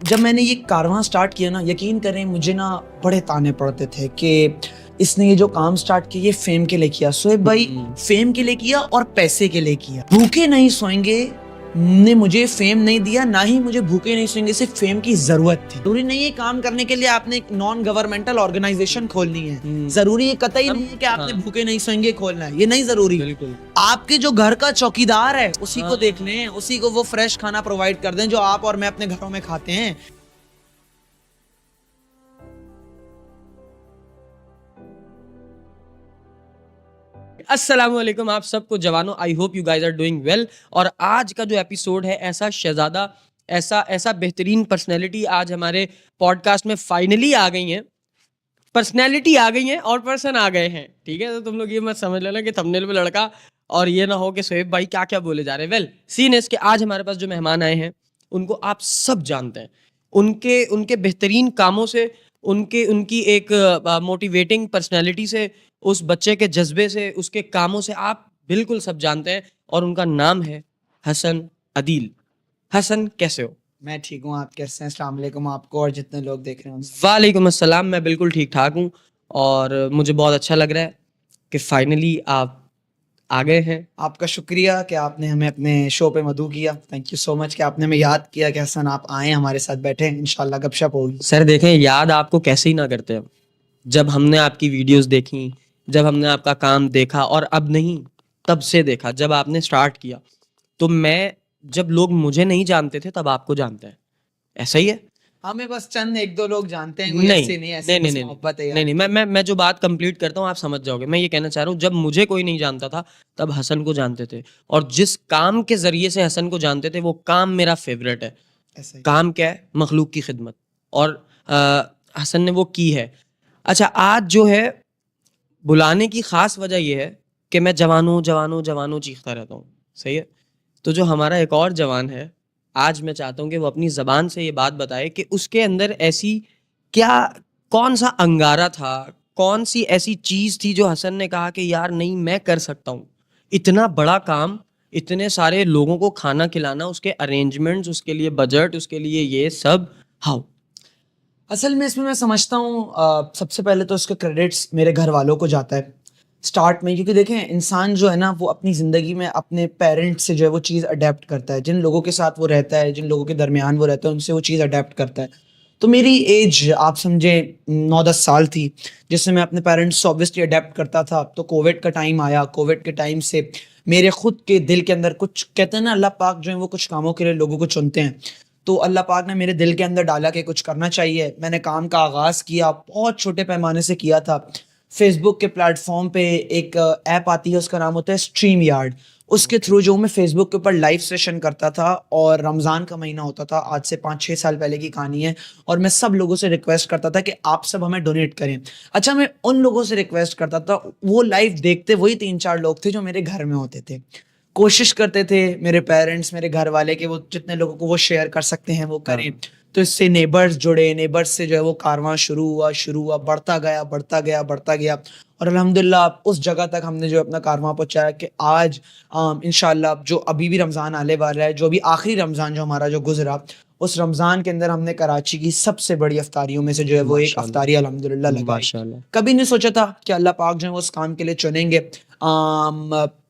जब मैंने ये कारवां स्टार्ट किया ना, यकीन करें मुझे ना बड़े ताने पड़ते थे कि इसने ये जो काम स्टार्ट किया ये फेम के लिए किया। शोएब भाई फेम के लिए किया और पैसे के लिए किया। भूखे नहीं सोएंगे ने मुझे फेम नहीं दिया, ना ही मुझे भूखे नहीं सोएंगे, सिर्फ फेम की जरूरत थी। जरूरी नहीं है काम करने के लिए आपने एक नॉन गवर्नमेंटल ऑर्गेनाइजेशन खोलनी है, जरूरी है कतई नहीं है कि आपने भूखे नहीं सोएंगे खोलना है, ये नहीं जरूरी। बिल्कुल। आपके जो घर का चौकीदार है उसी को देख लें, उसी को वो फ्रेश खाना प्रोवाइड कर दें जो आप और मैं अपने घरों में खाते हैं। अस्सलाम वालेकुम आप सबको जवानों, I hope you guys are doing well. और आज का जो एपिसोड है ऐसा शहजादा, ऐसा बेहतरीन पर्सनैलिटी आज हमारे पॉडकास्ट में फाइनली आ गई हैं। पर्सनैलिटी आ गई है और पर्सन आ गए हैं, ठीक है। तो तुम लोग ये मत समझ लेना कि थंबनेल पे लड़का और ये ना हो कि शोएब भाई क्या क्या बोले जा रहे हैं। वेल सीन है इसके, आज हमारे पास जो मेहमान आए हैं उनको आप सब जानते हैं, उनके उनके बेहतरीन कामों से, उनकी एक मोटिवेटिंग पर्सनैलिटी से, उस बच्चे के जज्बे से, उसके कामों से आप बिल्कुल सब जानते हैं। और उनका नाम है हसन अदील। हसन कैसे हो? मैं ठीक हूँ, आप कैसे हैं? अस्सलाम वालेकुम आपको और जितने लोग देख रहे हैं उनसे। वालेकुम अस्सलाम, मैं बिल्कुल ठीक ठाक हूँ और मुझे बहुत अच्छा लग रहा है कि फाइनली आप आ गए हैं। आपका शुक्रिया कि आपने हमें अपने शो पे मदऊ किया। थैंक यू सो मच कि आपने हमें याद किया कि हसन आप आए हमारे साथ बैठे, इंशाल्लाह गपशप होगी। सर देखें, याद आपको कैसे ही ना करते हम, जब हमने आपकी वीडियोस देखी, जब हमने आपका काम देखा, और अब नहीं तब से देखा, जब आपने स्टार्ट किया। तो मैं, जब लोग मुझे नहीं जानते थे तब आपको जानते हैं, ऐसा ही है। हमें बस चंद एक दो लोग जानते हैं, कोई नहीं ऐसे नहीं, ऐसे नहीं नहीं बस नहीं मोहब्बत है यार। नहीं नहीं, मैं जो बात कंप्लीट करता हूँ आप समझ जाओगे। मैं ये कहना चाह रहा हूँ, जब मुझे कोई नहीं जानता था तब हसन को जानते थे, और जिस काम के जरिए से हसन को जानते थे वो काम मेरा फेवरेट है। ऐसा ही। काम क्या है? मखलूक की खिदमत, और हसन ने वो की है। अच्छा, आज जो है बुलाने की खास वजह यह है कि मैं जवानों जवानों जवानों चीखता रहता हूँ, सही है। तो जो हमारा एक और जवान है, आज मैं चाहता हूँ कि वो अपनी ज़बान से ये बात बताए कि उसके अंदर ऐसी क्या, कौन सा अंगारा था, कौन सी ऐसी चीज़ थी जो हसन ने कहा कि यार नहीं मैं कर सकता हूँ। इतना बड़ा काम, इतने सारे लोगों को खाना खिलाना, उसके अरेंजमेंट्स, उसके लिए बजट, उसके लिए ये सब, हाउ? असल में इसमें मैं समझता हूँ सबसे पहले तो इसका क्रेडिट्स मेरे घर वालों को जाता है स्टार्ट में, क्योंकि देखें इंसान जो है ना वो अपनी ज़िंदगी में अपने पेरेंट्स से जो है वो चीज़ अडेप्ट करता है, जिन लोगों के साथ वो रहता है, जिन लोगों के दरमियान वो रहता है उनसे वो चीज़ अडेप्ट करता है। तो मेरी एज आप समझे 9-10 साल थी जिससे मैं अपने पेरेंट्स से ऑब्वियसली अडेप्ट करता था। तो कोविड का टाइम आया, कोविड के टाइम से मेरे खुद के दिल के अंदर कुछ, कहते हैं ना अल्लाह पाक जो है वो कुछ कामों के लिए लोगों को चुनते हैं, तो अल्लाह पाक ने मेरे दिल के अंदर डाला कि कुछ करना चाहिए। मैंने काम का आगाज़ किया, बहुत छोटे पैमाने से किया था। फेसबुक के प्लेटफॉर्म पे एक ऐप आती है, उसका नाम होता है स्ट्रीम यार्ड। उसके थ्रू जो मैं फेसबुक के ऊपर लाइव सेशन करता था, और रमज़ान का महीना होता था, आज से 5-6 साल पहले की कहानी है। और मैं सब लोगों से रिक्वेस्ट करता था कि आप सब हमें डोनेट करें। अच्छा, मैं उन लोगों से रिक्वेस्ट करता था, वो लाइव देखते वही 3-4 लोग थे जो मेरे घर में होते थे। कोशिश करते थे मेरे पेरेंट्स, मेरे घर वाले, कि वो जितने लोगों को वो शेयर कर सकते हैं वो करें। तो इससे नेबर्स जुड़े, नेबर्स से जो है वो कारवां शुरू हुआ, बढ़ता गया। और अल्हम्दुलिल्लाह उस जगह तक हमने जो अपना कारवां पहुंचाया कि आज इंशाल्लाह जो अभी भी रमज़ान आने वाला है, जो भी आखिरी रमज़ान जो हमारा जो गुजरा, उस रमज़ान के अंदर हमने कराची की सबसे बड़ी अफ्तारियों में से जो है वो एक माशाल्लाह। अफ्तारी अल्हम्दुलिल्लाह लगाई। माशाल्लाह। कभी नहीं सोचा था कि अल्लाह पाक जो है वो उस काम के लिए चुनेंगे।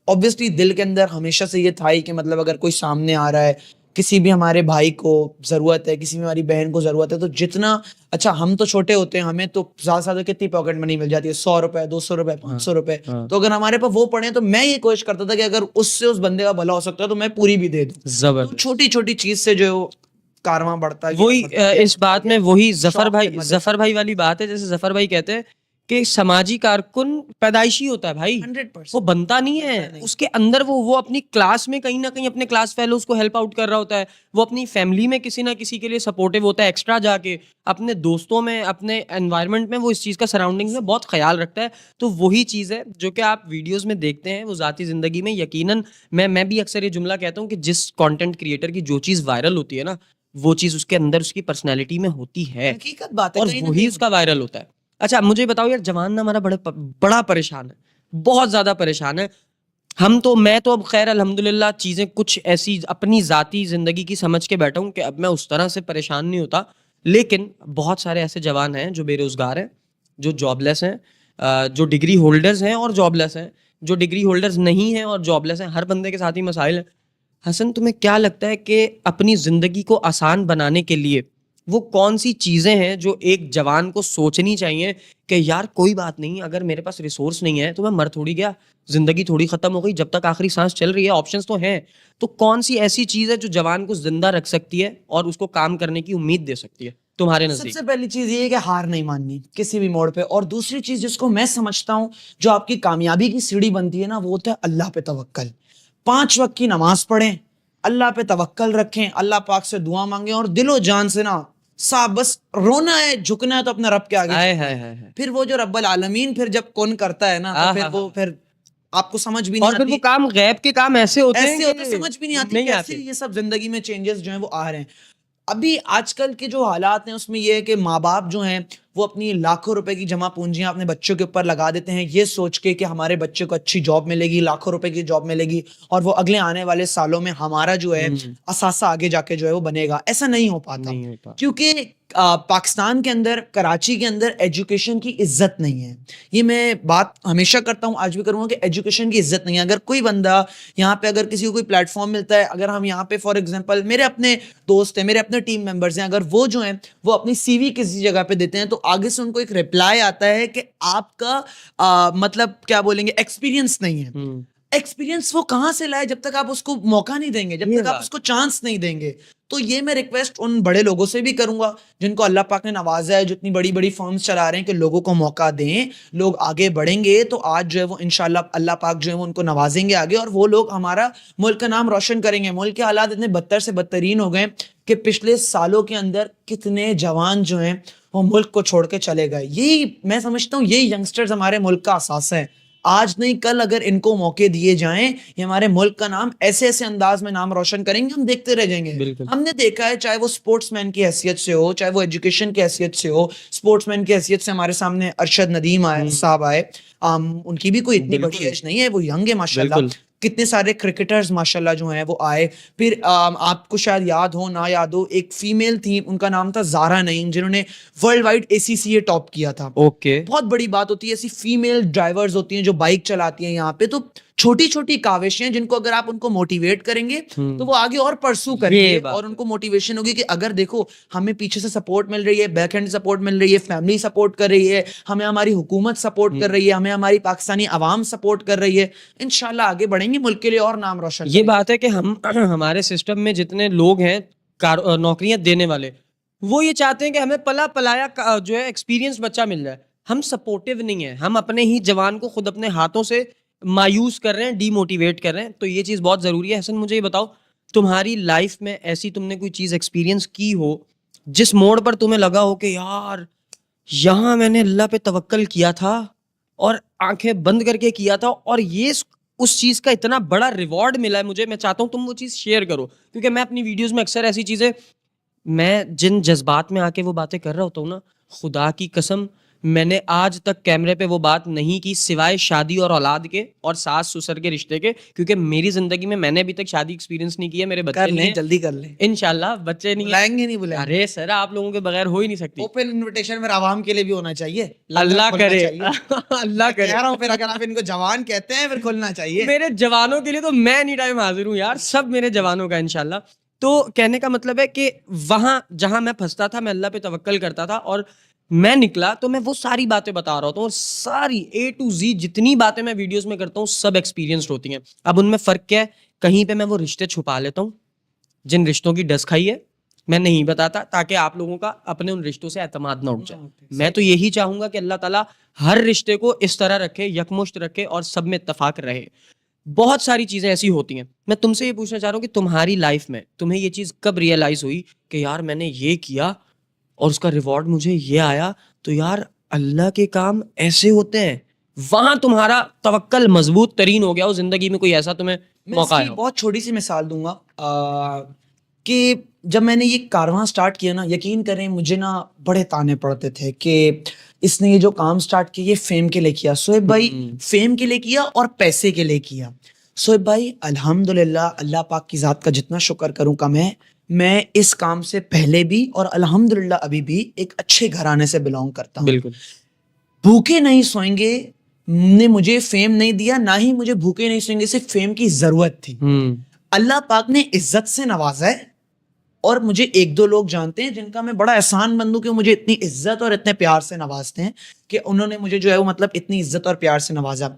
ऑब्वियसली दिल के अंदर हमेशा से ये था ही कि मतलब अगर कोई सामने आ रहा है, किसी भी हमारे भाई को ज़रूरत है, किसी भी हमारी बहन को ज़रूरत है, तो जितना, अच्छा हम तो छोटे होते हैं, हमें तो ज़्यादा से ज़्यादा कितनी पॉकेट मनी मिल जाती है, 100 रुपए, 200 रुपए, 500 रुपए। तो अगर हमारे पास वो पड़े तो मैं ये कोशिश करता था कि अगर उससे उस बंदे का भला हो सकता है तो मैं पूरी भी दे दूं। तो जबरदस्त। छोटी छोटी चीज से जो है वो कारवां बढ़ता गया, वही बढ़ता गया, इस बात में वही शौक की मदद। जफर भाई वाली बात है। जैसे जफर भाई कहते हैं कि समाजी कारकुन पैदाइशी होता है भाई, 100% वो बनता नहीं है। नहीं। उसके अंदर वो अपनी क्लास में कहीं ना कहीं अपने क्लास फेलोज को हेल्प आउट कर रहा होता है, वो अपनी फैमिली में किसी ना किसी के लिए सपोर्टिव होता है, एक्स्ट्रा जाके अपने दोस्तों में, अपने एनवायरनमेंट में वो इस चीज़ का सराउंडिंग्स में बहुत ख्याल रखता है। तो वही चीज़ है जो कि आप वीडियोस में देखते हैं, वो ज़ाती ज़िंदगी में यकीनन मैं भी अक्सर ये जुमला कहता हूँ कि जिस कंटेंट क्रिएटर की जो चीज़ वायरल होती है ना, वो चीज़ उसके अंदर उसकी पर्सनैलिटी में होती है, हकीकत बात है, और कहीं ना वही कहीं उसका वायरल होता है। अच्छा मुझे बताओ यार, जवान ना हमारा बड़ा परेशान है, बहुत ज्यादा परेशान है। मैं तो अब खैर अल्हम्दुलिल्लाह चीज़ें कुछ ऐसी अपनी ज़ाती ज़िंदगी की समझ के बैठा हूँ कि अब मैं उस तरह से परेशान नहीं होता। लेकिन बहुत सारे ऐसे जवान हैं जो बेरोज़गार हैं, जो जॉबलेस हैं, जो डिग्री होल्डर्स हैं और जॉबलेस हैं, जो डिग्री होल्डर्स नहीं हैं और जॉबलेस हैं। हर बंदे के साथ ही मसाइल हैं। हसन, तुम्हें क्या लगता है कि अपनी ज़िंदगी को आसान बनाने के लिए वो कौन सी चीज़ें हैं जो एक जवान को सोचनी चाहिए कि यार कोई बात नहीं, अगर मेरे पास रिसोर्स नहीं है तो मैं मर थोड़ी गया, ज़िंदगी थोड़ी ख़त्म हो गई, जब तक आखिरी सांस चल रही है ऑप्शंस तो हैं। तो कौन सी ऐसी चीज़ है जो जवान को ज़िंदा रख सकती है और उसको काम करने की उम्मीद दे सकती है तुम्हारे नज़दीक? सबसे पहली चीज ये है कि हार नहीं माननी किसी भी मोड़ पे। और दूसरी चीज जिसको मैं समझता हूँ जो आपकी कामयाबी की सीढ़ी बनती है ना, वो होता है अल्लाह पे तवक्कल। 5 वक्त की नमाज पढ़ें, अल्लाह पे तवक्कल रखें, अल्लाह पाक से दुआ मांगे और दिलो जान से ना साहब बस रोना है झुकना है तो अपने रब के आगे हाय झुकना हाय है। हाय हाय। फिर वो जो रब्बल आलमीन फिर जब कौन करता है ना, तो फिर वो फिर आपको समझ भी नहीं और फिर वो आती। काम गैब के काम ऐसे होते हैं ऐसे होते कि समझ भी नहीं आती नहीं कैसे आते। ये सब जिंदगी में चेंजेस जो हैं वो आ रहे हैं। अभी आजकल के जो हालात हैं उसमें ये है कि माँ बाप जो हैं वो अपनी लाखों रुपए की जमा पूंजियां अपने बच्चों के ऊपर लगा देते हैं, ये सोच के कि हमारे बच्चे को अच्छी जॉब मिलेगी, लाखों रुपए की जॉब मिलेगी और वो अगले आने वाले सालों में हमारा जो है असासा आगे जाके जो है वो बनेगा। ऐसा नहीं हो पाता नहीं हो पाता। क्योंकि पाकिस्तान के अंदर, कराची के अंदर एजुकेशन की इज्जत नहीं है। ये मैं बात हमेशा करता हूँ, आज भी करूंगा कि एजुकेशन की इज्जत नहीं है। अगर कोई बंदा यहाँ पे, अगर किसी को कोई प्लेटफॉर्म मिलता है, अगर हम यहाँ पे फॉर एग्जांपल मेरे अपने दोस्त हैं, मेरे अपने टीम मेंबर्स हैं, अगर वो जो हैं वो अपनी सीवी किसी जगह पे देते हैं तो आगे से उनको एक रिप्लाई आता है कि आपका मतलब क्या बोलेंगे, एक्सपीरियंस नहीं है। एक्सपीरियंस वो कहाँ से लाए जब तक आप उसको मौका नहीं देंगे, जब ये तक आप बात उसको चांस नहीं देंगे। तो ये मैं रिक्वेस्ट उन बड़े लोगों से भी करूंगा जिनको अल्लाह पाक ने नवाजा है, जो इतनी बड़ी बड़ी फर्म्स चला रहे हैं, कि लोगों को मौका दें, लोग आगे बढ़ेंगे तो आज जो है वो इंशाल्लाह अल्लाह पाक जो है वो उनको नवाजेंगे आगे और वो लोग हमारा मुल्क का नाम रोशन करेंगे। मुल्क के हालात इतने बदतर से बदतरीन हो गए कि पिछले सालों के अंदर कितने जवान जो हैं वो मुल्क को छोड़ के चले गए। यही मैं समझता हूँ, यही यंगस्टर्स हमारे मुल्क का असासा है। आज नहीं कल अगर इनको मौके दिए जाएं, ये हमारे मुल्क का नाम ऐसे ऐसे अंदाज में नाम रोशन करेंगे, हम देखते रह जाएंगे। बिल्कुल। हमने देखा है, चाहे वो स्पोर्ट्समैन की हैसियत से हो, चाहे वो एजुकेशन की हैसियत से हो। स्पोर्ट्समैन की हैसियत से हमारे सामने अरशद नदीम आए साहब आए, उनकी भी कोई इतनी बड़ी बिल्कुल। एज नहीं है, वो यंग है माशाल्लाह। बिल्कुल। कितने सारे क्रिकेटर्स माशाल्लाह जो हैं वो आए। फिर आपको शायद याद हो ना याद हो, एक फीमेल थी, उनका नाम था ज़ारा नईम, जिन्होंने वर्ल्ड वाइड ACCA टॉप किया था। ओके। बहुत बड़ी बात होती है, ऐसी फीमेल ड्राइवर्स होती हैं जो बाइक चलाती हैं यहाँ पे। तो छोटी छोटी काविशें जिनको अगर आप उनको मोटिवेट करेंगे तो वो आगे और परसू करेंगे बात और उनको मोटिवेशन होगी कि अगर देखो हमें पीछे से सपोर्ट मिल रही है, बैक हैंड सपोर्ट मिल रही है, फैमिली सपोर्ट कर रही है, हमें हमारी हुकूमत सपोर्ट कर रही है, हमें हमारी पाकिस्तानी आवाम सपोर्ट कर रही है, इंशाल्लाह आगे बढ़ेंगे, मुल्क के लिए और नाम रोशन ये करेंगे। बात है कि हम हमारे सिस्टम में जितने लोग हैं नौकरियां देने वाले, वो ये चाहते हैं कि हमें पला पलाया जो है एक्सपीरियंस बच्चा मिल जाए। हम सपोर्टिव नहीं है, हम अपने ही जवान को खुद अपने हाथों से मायूस कर रहे हैं, डीमोटिवेट कर रहे हैं। तो ये चीज़ बहुत ज़रूरी है। हसन, मुझे ये बताओ, तुम्हारी लाइफ में ऐसी तुमने कोई चीज़ एक्सपीरियंस की हो जिस मोड़ पर तुम्हें लगा हो कि यार यहाँ मैंने अल्लाह पे तवक्कल किया था और आंखें बंद करके किया था और ये उस चीज़ का इतना बड़ा रिवॉर्ड मिला है मुझे, मैं चाहता हूँ तुम वो चीज़ शेयर करो, क्योंकि मैं अपनी वीडियोस में अक्सर ऐसी चीज़ें, मैं जिन जज्बात में आके वो बातें कर रहा होता हूँ ना, खुदा की कसम मैंने आज तक कैमरे पे वो बात नहीं की सिवाय शादी और औलाद के और सास ससुर के रिश्ते के, क्योंकि मेरी जिंदगी में मैंने अभी तक शादी एक्सपीरियंस नहीं किया, मेरे बच्चे कर नहीं लें, हैं, जल्दी कर लें, इंशाल्लाह बच्चे नहीं हैं। बुलाएंगे नहीं बुलाएंगे। अरे सर, आप लोगों के बगैर हो ही नहीं सकती। ओपन इनविटेशन मेरा आवाम के लिए भी होना चाहिए, अल्लाह खुलना करे चाहिए। अल्लाह कह करे। रहा हूँ, फिर अगर आप इनको जवान कहते हैं फिर खुलना चाहिए। मेरे जवानों के लिए तो मैं एनी टाइम हाजिर हूँ यार, सब मेरे जवानों का इंशाल्लाह। तो कहने का मतलब है कि वहां जहां मैं फंसता था, मैं अल्लाह पे तवक्कल करता था और मैं निकला तो मैं वो सारी बातें बता रहा हूँ और सारी A to Z जितनी बातें मैं वीडियोस में करता हूँ सब एक्सपीरियंस्ड होती हैं। अब उनमें फर्क क्या है, कहीं पे मैं वो रिश्ते छुपा लेता हूँ, जिन रिश्तों की डस खाई है मैं नहीं बताता, ताकि आप लोगों का अपने उन रिश्तों से एतमाद ना उठ जाए। मैं तो यही चाहूंगा कि अल्लाह ताला हर रिश्ते को इस तरह रखे, यकमुश्त रखे और सब में इत्तफाक रहे। बहुत सारी चीजें ऐसी होती हैं। मैं तुमसे ये पूछना चाह रहा हूँ कि तुम्हारी लाइफ में तुम्हें ये चीज कब रियलाइज हुई कि यार मैंने ये किया और उसका रिवॉर्ड मुझे ये आया, तो यार अल्लाह के काम ऐसे होते हैं। वहां तुम्हारा तवक्कल मजबूत तरीन हो गया हो, जिंदगी में कोई ऐसा तुम्हें मैं मौका इसकी आया हो? बहुत छोटी सी मिसाल दूंगा कि जब मैंने ये कारवां स्टार्ट किया ना, यकीन करें मुझे ना बड़े ताने पड़ते थे कि इसने ये जो काम स्टार्ट किया ये फेम के लिए किया। सोएब भाई, फेम के लिए किया और पैसे के लिए किया। सोएब भाई अल्हम्दुलिल्लाह, अल्लाह पाक की ज़ात का जितना शुक्र करूँ कम है। मैं इस काम से पहले भी और अल्हम्दुलिल्लाह अभी भी एक अच्छे घराने से बिलॉन्ग करता हूँ। बिल्कुल। भूखे नहीं सोएंगे ने मुझे फेम नहीं दिया, ना ही मुझे भूखे नहीं सोएंगे से फेम की ज़रूरत थी। अल्लाह पाक ने इज्जत से नवाजा है और मुझे एक दो लोग जानते हैं जिनका मैं बड़ा एहसानमंद हूं कि मुझे इतनी इज्जत और इतने प्यार से नवाजते हैं कि उन्होंने मुझे जो है वो मतलब इतनी इज्जत और प्यार से नवाजा।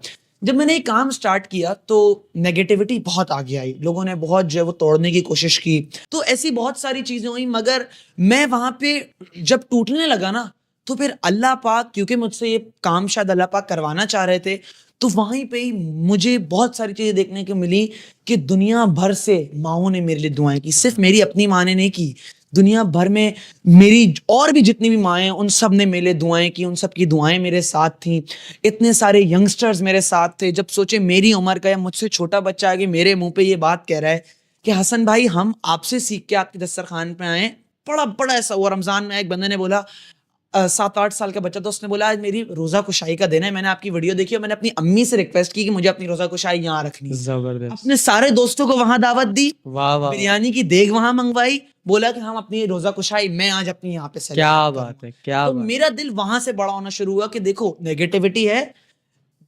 जब मैंने ये काम स्टार्ट किया तो नेगेटिविटी बहुत आगे आई, लोगों ने बहुत जो है वो तोड़ने की कोशिश की, तो ऐसी बहुत सारी चीजें हुई। मगर मैं वहां पे जब टूटने लगा ना, तो फिर अल्लाह पाक, क्योंकि मुझसे ये काम शायद अल्लाह पाक करवाना चाह रहे थे, तो वहीं पे ही मुझे बहुत सारी चीजें देखने को मिली कि दुनिया भर से माओं ने मेरे लिए दुआएं की। सिर्फ मेरी अपनी माँ ने नहीं की, दुनिया भर में मेरी और भी जितनी भी माएँ हैं उन सब ने मेरे लिए दुआएं की, उन सब की दुआएं मेरे साथ थी। इतने सारे यंगस्टर्स मेरे साथ थे। जब सोचे मेरी उम्र का या मुझसे छोटा बच्चा आगे मेरे मुंह पे ये बात कह रहा है कि हसन भाई हम आपसे सीख के आपके दस्तरखान पे आए, बड़ा बड़ा ऐसा हुआ। रमजान में एक बंदे ने बोला, 7-8 साल का बच्चा था, उसने बोला आज मेरी रोजा कुशाई का दिन है, मैंने आपकी वीडियो देखी और मैंने अपनी अम्मी से रिक्वेस्ट की कि मुझे अपनी रोजा कुशाई यहाँ रखनी है। जबरदस्त। अपने सारे दोस्तों को वहां दावत दी, वाह वाह, बिरयानी की देग वहां मंगवाई, बोला कि हम अपनी रोजा कुशाई मैं आज अपनी यहाँ पे क्या सेलिब्रेट बात करूंगा। है, क्या तो बात। मेरा दिल वहां से बड़ा होना शुरू हुआ कि देखो नेगेटिविटी है,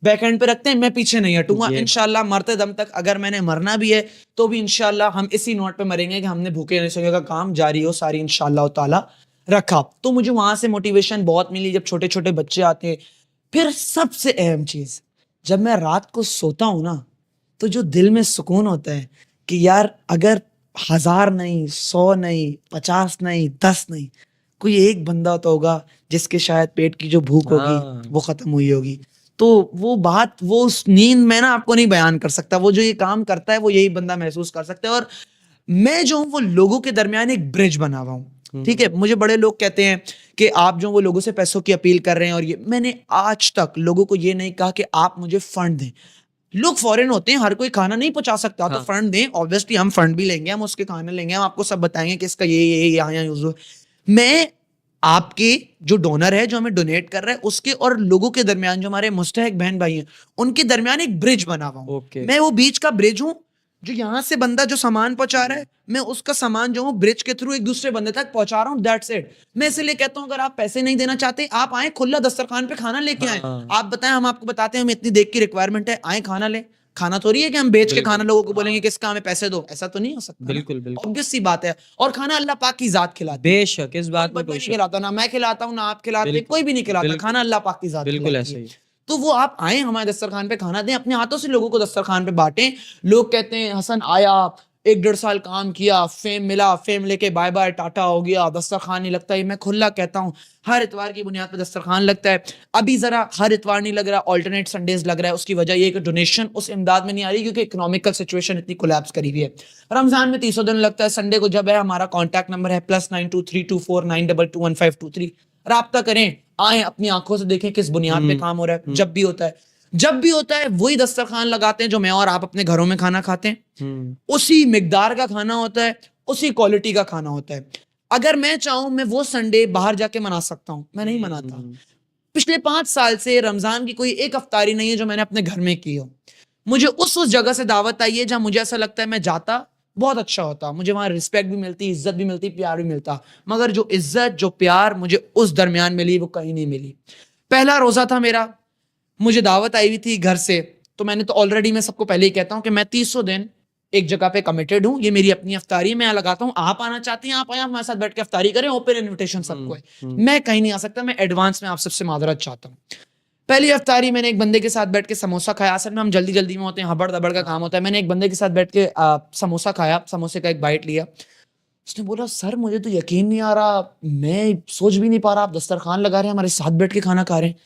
बैक एंड पे रखते हैं, मैं पीछे नहीं हटूंगा। ये इंशाल्लाह मरते दम तक अगर मैंने मरना भी है तो भी इंशाल्लाह हम इसी नोट पे मरेंगे कि हमने भूखे नहीं सोने का काम जारी हो सारी इंशाल्लाह ताला रखा। तो मुझे वहां से मोटिवेशन बहुत मिली। जब छोटे छोटे बच्चे आते, फिर सबसे अहम चीज, जब मैं रात को सोता हूं ना, तो जो दिल में सुकून होता है कि यार अगर 1000 नहीं, 100 नहीं, 50 नहीं, 10 नहीं, कोई एक बंदा तो होगा जिसके शायद पेट की जो भूख होगी हाँ। वो खत्म हुई होगी। तो वो बात, वो उस नींद में ना आपको नहीं बयान कर सकता। वो जो ये काम करता है वो यही बंदा महसूस कर सकता है। और मैं जो हूँ वो लोगों के दरमियान एक ब्रिज बना हुआ हूँ। ठीक है, मुझे बड़े लोग कहते हैं कि आप जो वो लोगों से पैसों की अपील कर रहे हैं, और ये मैंने आज तक लोगों को ये नहीं कहा कि आप मुझे फंड दें। लोग फॉरेन होते हैं, हर कोई खाना नहीं पहुंचा सकता, तो हाँ। फंड दें। ऑब्वियसली हम फंड भी लेंगे, हम उसके खाने लेंगे, हम आपको सब बताएंगे कि इसका ये यहाँ यहाँ यूज हो। मैं आपके जो डोनर है, जो हमें डोनेट कर रहा है, उसके और लोगों के दरमियान, जो हमारे मुस्तहक बहन भाई हैं, उनके दरमियान एक ब्रिज बना हुआ हूं। ओके। मैं वो बीच का ब्रिज हूं, जो यहाँ से बंदा जो सामान पहुंचा रहा है, मैं उसका सामान जो हूँ ब्रिज के थ्रू एक दूसरे बंदे तक पहुंचा रहा हूँ। That's it. मैं इसलिए कहता हूँ अगर आप पैसे नहीं देना चाहते, आप आए खुला दस्तरखान पे खाना लेके आए। हाँ। आप बताएं, हम आपको बताते हैं हमें इतनी देख की रिक्वायरमेंट है, आए खाना ले। खाना थोड़ी है कि हम बेच के बिल्कुल। खाना लोगों को बोलेंगे किसका हमें पैसे दो, ऐसा तो नहीं हो सकता। बिल्कुल बिल्कुल, ऑब्वियस सी बात है। और खाना अल्लाह पाक की जात खिलाती है। बेशक इस बात में बंदा कोई नहीं शक। खिलाता, ना मैं खिलाता हूँ, ना आप खिलाते, बिल्कुल, कोई भी नहीं खिलाता। बिल्कुल, खाना अल्लाह पाक की जात बिल्कुल खिलाती ऐसा है। ही। तो वो आप आए हमारे दस्तरखान पे खाना दें, अपने हाथों से लोगों को दस्तरखान पे बांटें। लोग कहते हैं हसन आया, 1-1.5 साल काम किया, फेम मिला, फेम लेके बाय बाय टाटा हो गया, दस्तरखान नहीं लगता। मैं खुला कहता हूँ, हर इतवार की बुनियाद पर दस्तरखान लगता है। अभी जरा हर इतवार नहीं लग रहा, ऑल्टरनेट संडेज लग रहा है। उसकी वजह ये कि डोनेशन उस इमदाद में नहीं आ रही, क्योंकि इकोनॉमिकल सिचुएशन इतनी कोलैप्स करी हुई है। रमजान में 300 दिन लगता है। संडे को जब है, हमारा कॉन्टैक्ट नंबर है +923249221523। राब्ता करें, आए, अपनी आंखों से देखें किस बुनियाद पे काम हो रहा है। जब भी होता है वही दस्तरखान लगाते हैं जो मैं और आप अपने घरों में खाना खाते हैं। उसी मिकदार का खाना होता है, उसी क्वालिटी का खाना होता है। अगर मैं चाहूं, मैं वो संडे बाहर जाके मना सकता हूं, मैं नहीं मनाता। पिछले 5 साल से रमजान की कोई एक अफ्तारी नहीं है जो मैंने अपने घर में की हो। मुझे उस जगह से दावत आई है जहां मुझे ऐसा लगता है मैं जाता, बहुत अच्छा होता। मुझे वहां रिस्पेक्ट भी मिलती, इज्जत भी मिलती, प्यार भी मिलता। मगर जो इज्जत, जो प्यार मुझे उस दरमियान मिली, वो कहीं नहीं मिली। पहला रोजा था मेरा, मुझे दावत आई हुई थी घर से, तो मैंने तो ऑलरेडी, मैं सबको पहले ही कहता हूँ कि मैं 300 दिन एक जगह पे कमिटेड हूँ। ये मेरी अपनी अफ्तारी है, मैं यहाँ लगाता हूँ। आप आना चाहती हैं, आप आए, हमारे साथ बैठ के अफ्तारी करें, ओपन इन्विटेशन सबको है। मैं कहीं नहीं आ सकता, मैं एडवांस में आप सबसे माजरत चाहता हूँ। पहली अफ्तारी मैंने एक बंदे के साथ बैठ के समोसा खाया। असल में हम जल्दी जल्दी में होते हैं, हबड़ दबड़ का काम होता है। मैंने एक बंदे के साथ बैठ के समोसा खाया, समोसे का एक बाइट लिया। उसने बोला, सर मुझे तो यकीन नहीं आ रहा, मैं सोच भी नहीं पा रहा, आप दस्तरखान लगा रहे हैं, हमारे साथ बैठ के खाना खा रहे हैं।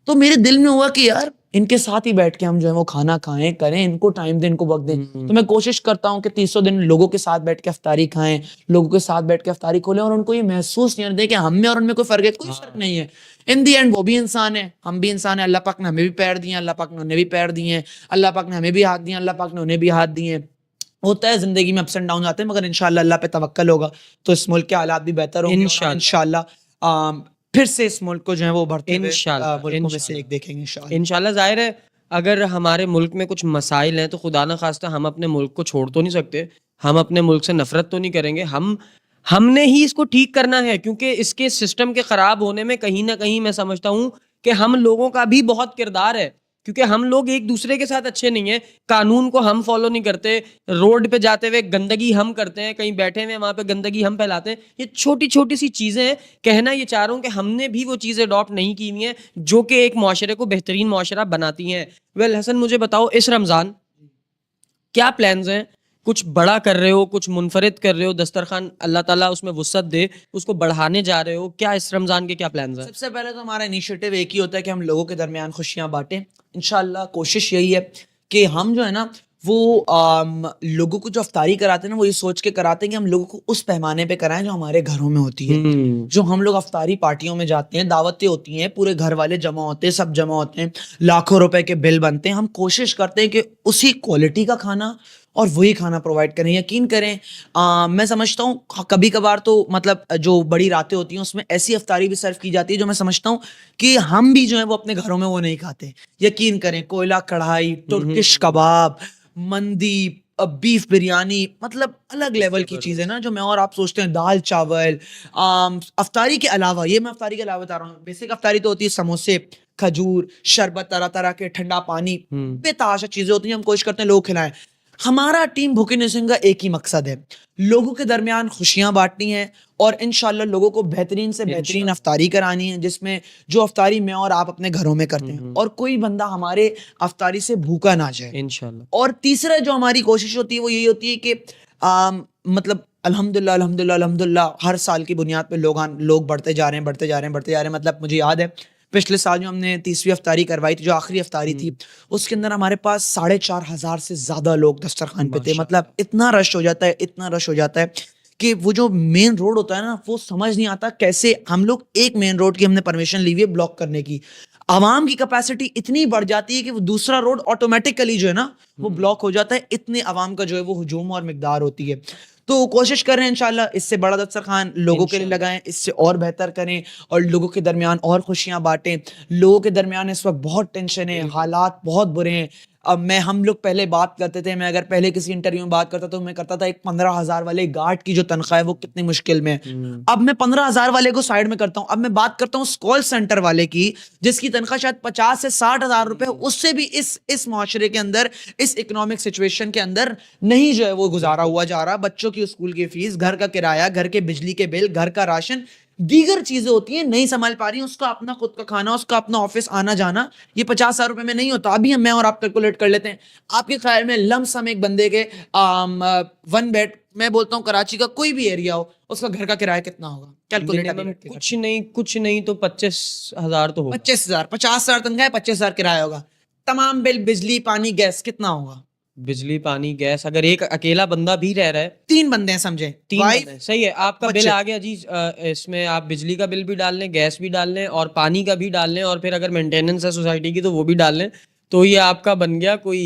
तो मेरे दिल में हुआ कि यार इनके साथ ही बैठ के हम जो है वो खाना खाएं, करें, इनको टाइम दें, इनको वक्त दें। तो मैं कोशिश करता हूं कि 300 दिन लोगों के साथ बैठ के अफ्तारी खाएं, लोगों के साथ बैठ के अफ्तारी खोलें, और उनको ये महसूस नहीं होने दें कि हम में और उनमें कोई फर्क है। कोई फर्क नहीं है। इन दी एंड वो भी इंसान है, हम भी इंसान है। अल्लाह पाक ने हमें भी पैर दिए, अल्लाह पाक ने उन्हें भी पैर दिए हैं, अल्लाह पाक ने हमें भी हाथ दिए, अल्लाह पाक ने उन्हें भी हाथ दिए हैं। होता है जिंदगी में, अप्स एंड डाउन आते हैं, मगर इंशाल्लाह अल्लाह पे तवक्कल होगा तो इस मुल्क के हालात भी बेहतर होंगे। इंशाल्लाह फिर से इस मुल्क को जो है वो बढ़ते हुए इंशाल्लाह, मुल्कों में से इंशाल्लाह। एक देखेंगे इंशाल्लाह। इंशाल्लाह। जाहिर है अगर हमारे मुल्क में कुछ मसाइल हैं तो खुदा ना खास्ता हम अपने मुल्क को छोड़ तो नहीं सकते, हम अपने मुल्क से नफरत तो नहीं करेंगे, हमने ही इसको ठीक करना है, क्योंकि इसके सिस्टम के खराब होने में कहीं ना कहीं मैं समझता हूँ कि हम लोगों का भी बहुत किरदार है, क्योंकि हम लोग एक दूसरे के साथ अच्छे नहीं है, कानून को हम फॉलो नहीं करते, रोड पे जाते हुए गंदगी हम करते हैं, कहीं बैठे हुए वहां पे गंदगी हम फैलाते हैं। ये छोटी छोटी सी चीजें हैं। कहना ये चाह रहा हूँ कि हमने भी वो चीजें अडॉप्ट नहीं की हुई हैं जो कि एक मुआशरे को बेहतरीन मुआशरा बनाती हैं। वेल हसन, मुझे बताओ, इस रमजान क्या प्लान्स हैं? कुछ बड़ा कर रहे हो, कुछ मुनफरिद कर रहे हो, दस्तरखान अल्लाह ताला उसमें वुसअत दे, उसको बढ़ाने जा रहे हो, क्या इस रमजान के क्या प्लान्स हैं? सबसे पहले तो हमारा इनिशिएटिव एक ही होता है कि हम लोगों के दरमियान खुशियां बांटें। इंशाल्लाह कोशिश यही है कि हम जो है ना वो लोगों को जो अफ्तारी कराते हैं ना वो ये सोच के कराते हैं कि हम लोगों को उस पैमाने पे कराएं जो हमारे घरों में होती है। जो हम लोग अफ्तारी पार्टियों में जाते हैं, दावतें होती हैं, पूरे घर वाले जमा होते हैं, सब जमा होते हैं, लाखों रुपए के बिल बनते हैं, हम कोशिश करते हैं कि उसी क्वालिटी का खाना और वही खाना प्रोवाइड करें। यकीन करें, मैं समझता हूँ कभी कभार तो मतलब जो बड़ी रातें होती हैं उसमें ऐसी अफ्तारी भी सर्व की जाती है जो मैं समझता हूँ कि हम भी जो है वो अपने घरों में वो नहीं खाते। यकीन करें, कोयला कढ़ाई, तुर्किश कबाब, मंदी, बीफ बिरयानी, मतलब अलग लेवल की चीजें ना जो मैं और आप सोचते हैं, दाल चावल। अफ्तारी के अलावा, ये मैं अफ्तारी के अलावा बता रहा हूँ, बेसिक अफ्तारी तो होती है समोसे, खजूर, शरबत, तरह तरह के ठंडा पानी, बेताशा चीजें होती हैं, हम कोशिश करते हैं लोग खिलाएं। हमारा टीम भूखे नसीम का एक ही मकसद है, लोगों के दरमियान खुशियां बांटनी है और इंशाल्लाह लोगों को बेहतरीन से बेहतरीन अफ्तारी करानी है, जिसमें जो अफ्तारी मैं और आप अपने घरों में करते हैं और कोई बंदा हमारे अफ्तारी से भूखा ना जाए इंशाल्लाह। और तीसरा जो हमारी कोशिश होती है वो यही होती है कि मतलब अल्हम्दुलिल्लाह अल्हम्दुलिल्लाह अल्हम्दुलिल्लाह हर साल की बुनियाद पे लोग बढ़ते जा रहे हैं, बढ़ते जा रहे हैं, बढ़ते जा रहे हैं। मतलब मुझे याद है पिछले साल जो हमने 30वीं अफ्तारी करवाई थी, जो आखिरी अफ्तारी थी, उसके अंदर हमारे पास 4,500 से ज्यादा लोग दस्तरखान पे थे। मतलब इतना रश हो जाता है, इतना रश हो जाता है कि वो जो मेन रोड होता है ना, वो समझ नहीं आता कैसे हम लोग एक मेन रोड की हमने परमिशन ली हुई है ब्लॉक करने की, आवाम की कैपेसिटी इतनी बढ़ जाती है कि वो दूसरा रोड ऑटोमेटिकली जो है ना वो ब्लॉक हो जाता है। इतने आवाम का जो है वो हुजूम और मिकदार होती है। तो कोशिश कर रहे हैं इंशाल्लाह इससे बड़ा दस्तरखान लोगों के लिए लगाएं, इससे और बेहतर करें और लोगों के दरमियान और खुशियां बांटें। लोगों के दरमियान इस वक्त बहुत टेंशन है, हालात बहुत बुरे हैं। अब हम लोग पहले बात करते थे, मैं अगर पहले किसी इंटरव्यू में बात करता तो मैं करता था एक 15,000 वाले गार्ड की जो तनख्वाह है वो कितनी मुश्किल में है। अब मैं 15,000 वाले को साइड में करता हूँ, अब मैं बात करता हूँ कॉल सेंटर वाले की जिसकी तनख्वाह शायद 50 से 60,000 रुपए, उससे भी इस मुआशरे के अंदर, इस इकोनॉमिक सिचुएशन के अंदर नहीं जो है वो गुजारा हुआ जा रहा। बच्चों की स्कूल की फीस, घर का किराया, घर के बिजली के बिल, घर का राशन, दीगर चीजें होती हैं नहीं संभाल पा रही, उसका अपना खुद का खाना, उसका अपना ऑफिस आना जाना, ये 50,000 रुपए में नहीं होता। अभी मैं और आप कैलकुलेट कर लेते हैं। आपके ख्याल में लमसम एक बंदे के 1 बेड, मैं बोलता हूँ कराची का कोई भी एरिया हो, उसका घर का किराया कितना होगा? कैलकुलेट कुछ नहीं तो 25,000 तो होगा। 25,000, 50,000 तनख्वाह है, 25,000 किराया होगा। तमाम बिल, बिजली, पानी, गैस, कितना होगा? बिजली, पानी, गैस, अगर एक अकेला बंदा भी रह रहा है, 3 बंदे हैं समझे, 3 वाइफ, बंदे हैं, सही है। आपका बिल बच्चे। आ गया जी। इसमें आप बिजली का बिल भी डाल लें, गैस भी डाल लें और पानी का भी डाल लें, और फिर अगर मेंटेनेंस है सोसाइटी की तो वो भी डाल लें, तो ये आपका बन गया कोई,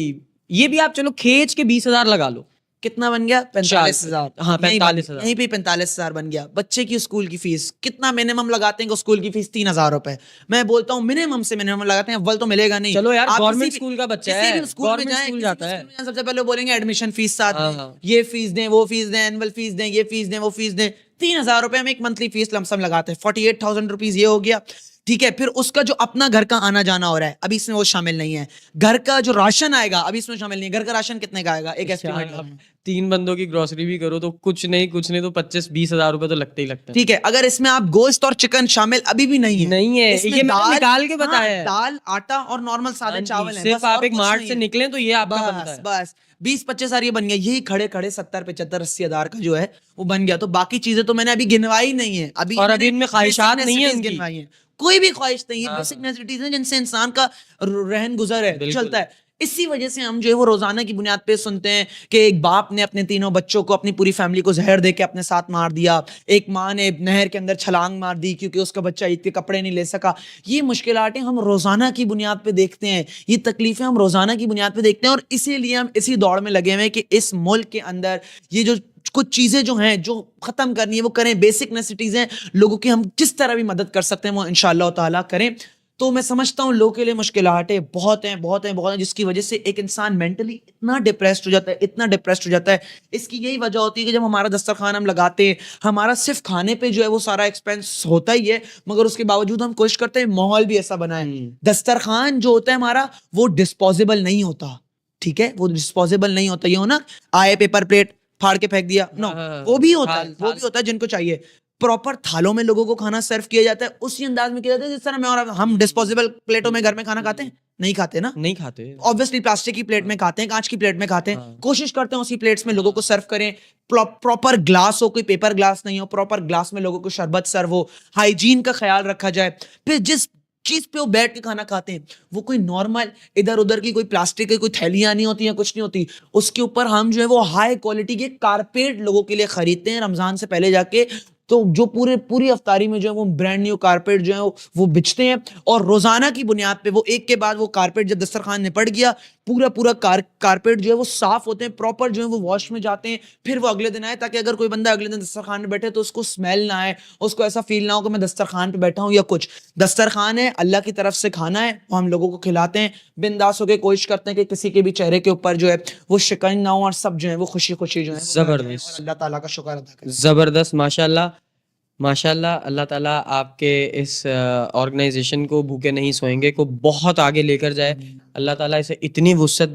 ये भी आप चलो खींच के 20,000 लगा लो। कितना बन गया? 45,000। हाँ, 45,000। यहीं पे 45,000 बन गया। बच्चे की स्कूल की फीस कितना मिनिमम लगाते हैं कि स्कूल की फीस 3,000 रुपए। मैं बोलता हूँ मिनिमम से मिनिमम लगाते हैं, अव्वल तो मिलेगा नहीं। चलो यार, आप गवर्नमेंट किसी भी- स्कूल का बच्चा किसी है, भी स्कूल में गवर्नमेंट जाएं, स्कूल किसी भी जाता है। स्कूल में जाएं, सबसे पहले बोलेंगे एडमिशन फीस साथ हाँ, दें, हाँ। ये फीस दें, वो फीस दें, एनुअल फीस दें, ये फीस दें, वो फीस दें। 3,000 रुपए में एक मंथली फीस लमसम लगाते हैं। 48,000 रुपीज ये हो गया, ठीक है। फिर उसका जो अपना घर का आना जाना हो रहा है अभी इसमें वो शामिल नहीं है। घर का जो राशन आएगा अभी इसमें शामिल नहीं है। घर का राशन कितने का आएगा? एक एस्टिमेट आप 3 बंदों की ग्रोसरी भी करो तो कुछ नहीं तो 25-20,000 रुपए तो लगते ही लगते हैं। ठीक है। अगर इसमें आप गोश्त और चिकन शामिल अभी भी नहीं है, नहीं है, इसमें ये मैंने निकाल के बताया है। दाल, आटा और नॉर्मल सादे चावल है, सिर्फ बस आप और एक कुछ मार्ट नहीं से है। निकलें तो ये आपका बनता बस है। बस 20-25,000 ये बन गया। यही खड़े खड़े 70-75-80,000 का जो है वो बन गया। तो बाकी चीजें तो मैंने अभी गिनवाई नहीं है। अभी और अभी मैंने इनमें ख्वाहिशात basic नहीं है necessities इनकी। गिनवाई है। कोई भी ख्वाहिश नहीं है, हाँ, बेसिक नेसेसिटीज हैं जिनसे इंसान का रहन गुजर है, बिल्कुल। चलता है। इसी वजह से हम जो है वो रोजाना की बुनियाद पे सुनते हैं कि एक बाप ने अपने तीनों बच्चों को, अपनी पूरी फैमिली को जहर दे के अपने साथ मार दिया, एक माँ ने नहर के अंदर छलांग मार दी क्योंकि उसका बच्चा ईद के कपड़े नहीं ले सका। ये मुश्किलातें हम रोजाना की बुनियाद पे देखते हैं, ये तकलीफें हम रोजाना की बुनियाद पे देखते हैं और इसीलिए हम इसी दौड़ में लगे हुए हैं कि इस मुल्क के अंदर ये जो कुछ चीजें जो हैं जो खत्म करनी है वो करें। बेसिक नेसेसिटीज हैं, लोगों की हम जिस तरह भी मदद कर सकते हैं वो इंशाअल्लाह ताला करें। तो मैं समझता हूँ लोगों के लिए मुश्किलातें बहुत हैं, जिसकी वजह से एक इंसान मेंटली इतना डिप्रेस्ड हो जाता है, इतना डिप्रेस्ड हो जाता है। इसकी यही वजह होती है कि जब हमारा दस्तरखान हम लगाते हैं, हमारा सिर्फ खाने पे जो है वो सारा एक्सपेंस होता ही है, मगर उसके बावजूद हम कोशिश करते हैं माहौल भी ऐसा बनाए। दस्तरखान जो होता है हमारा, वो डिस्पोजेबल नहीं होता, ठीक है, वो डिस्पोजेबल नहीं होता। ये हो ना, आए पेपर प्लेट फाड़ के फेंक दिया, नो, वो भी होता है, वो भी होता है जिनको चाहिए। प्रॉपर थालों में लोगों को खाना सर्व किया जाता है, उसी अंदाज में किया जाता है जिस तरह मैं और हम डिस्पोजेबल प्लेटों में घर में खाना खाते हैं, नहीं खाते ना, नहीं खाते। ऑब्वियसली प्लास्टिक की प्लेट में खाते हैं, कांच की प्लेट में खाते हैं। कोशिश करते हैं उसी प्लेट्स में लोगों को सर्व करें, प्रॉपर ग्लास हो, कोई पेपर ग्लास नहीं हो, प्रॉपर ग्लास में लोगों को शरबत सर्व हो, हाइजीन का ख्याल रखा जाए। फिर जिस चीज पे वो बैठ के खाना खाते हैं, वो कोई नॉर्मल इधर उधर की कोई प्लास्टिक की कोई थैलियां नहीं होती या कुछ नहीं होती, उसके ऊपर हम जो है वो हाई क्वालिटी के कारपेट लोगों के लिए खरीदते हैं रमजान से पहले जाके। तो जो पूरी अफ्तारी में जो है वो ब्रांड न्यू कारपेट जो है वो बिछते हैं, और रोजाना की बुनियाद पे वो एक के बाद वो कारपेट, जब दस्तरखान निपट गया, पूरा कारपेट जो है वो साफ होते हैं, प्रॉपर जो है वो वॉश में जाते हैं, फिर वो अगले दिन आए, ताकि अगर कोई बंदा अगले दिन दस्तरखान में बैठे तो उसको स्मेल ना आए, उसको ऐसा फील ना हो कि मैं दस्तरखान पे बैठा हूँ या कुछ। दस्तरखान है, अल्लाह की तरफ से खाना है, वो हम लोगों को खिलाते हैं, बिंदास होकर कोशिश करते हैं कि किसी के भी चेहरे के ऊपर जो है वो शिकन ना हो, और सब जो है वो खुशी खुशी जो है जबरदस्त, और अल्लाह ताला का शुक्र अदा करें। जबरदस्त, माशाल्लाह माशाल्लाह। अल्लाह ताला आपके इस ऑर्गेनाइजेशन को भूखे नहीं सोएंगे को बहुत आगे लेकर जाए। अल्लाह ताला इसे इतनी वुसअत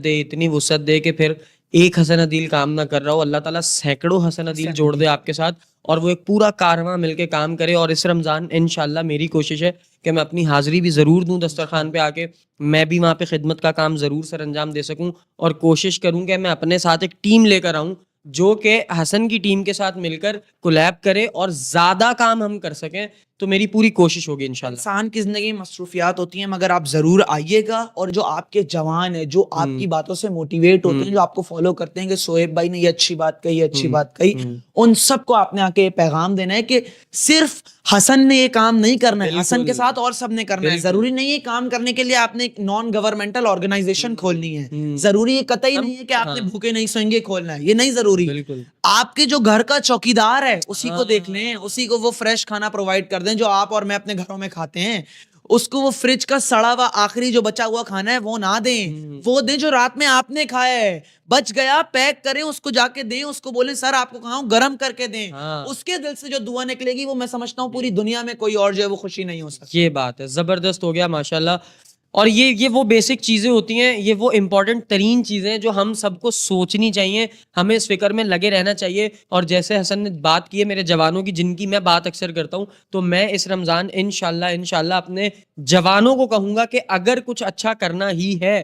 दे कि फिर एक हसन अदील काम ना कर रहा हो, अल्लाह ताला सैकड़ों हसन अदील जोड़ दे आपके साथ, और वो एक पूरा कारवां मिलके काम करे। और इस रमज़ान इंशाल्लाह मेरी कोशिश है कि मैं अपनी हाज़िरी भी ज़रूर दूं दस्तरखान पे आके, मैं भी वहाँ पे खिदमत का काम ज़रूर सर अंजाम दे सकूं, और कोशिश करूं कि मैं अपने साथ एक टीम लेकर आऊं जो कि हसन की टीम के साथ मिलकर कोलैब करे और ज़्यादा काम हम कर सकें। तो मेरी पूरी कोशिश होगी इंशाल्लाह। इंसान की जिंदगी में मसरूफियात होती हैं, मगर आप जरूर आइएगा, और जो आपके जवान है, जो आपकी बातों से मोटिवेट होते हैं, जो आपको फॉलो करते हैं कि सोहेब भाई ने ये अच्छी बात कही, अच्छी बात कही, उन सबको आपने आके ये पैगाम देना है कि सिर्फ हसन ने ये काम नहीं करना है, हसन के साथ और सब ने करना है। जरूरी नहीं है काम करने के लिए आपने एक नॉन गवर्नमेंटल ऑर्गेनाइजेशन खोलनी है, जरूरी ये कतई नहीं है कि आपने भूखे नहीं सोएंगे खोलना है, ये नहीं जरूरी। आपके जो घर का चौकीदार है उसी को देख लें, उसी को वो फ्रेश खाना प्रोवाइड कर दें जो आप और मैं अपने घरों में खाते हैं। उसको वो फ्रिज का सड़ा हुआ आखिरी जो बचा हुआ खाना है वो ना दें, वो दें जो रात में आपने खाया है, बच गया पैक करें, उसको जाके दें, उसको बोले सर आपको खाऊं, गरम करके दें। उसके दिल से जो दुआ निकलेगी वो मैं समझता हूँ पूरी दुनिया में कोई और जो है वो खुशी नहीं हो सकती। ये बात है, जबरदस्त हो गया माशाल्लाह। और ये वो बेसिक चीज़ें होती हैं, ये वो इम्पोर्टेंट तरीन चीज़ें हैं जो हम सबको सोचनी चाहिए, हमें इस फिक्र में लगे रहना चाहिए। और जैसे हसन ने बात की है मेरे जवानों की, जिनकी मैं बात अक्सर करता हूँ, तो मैं इस रमज़ान इंशाल्लाह अपने जवानों को कहूँगा कि अगर कुछ अच्छा करना ही है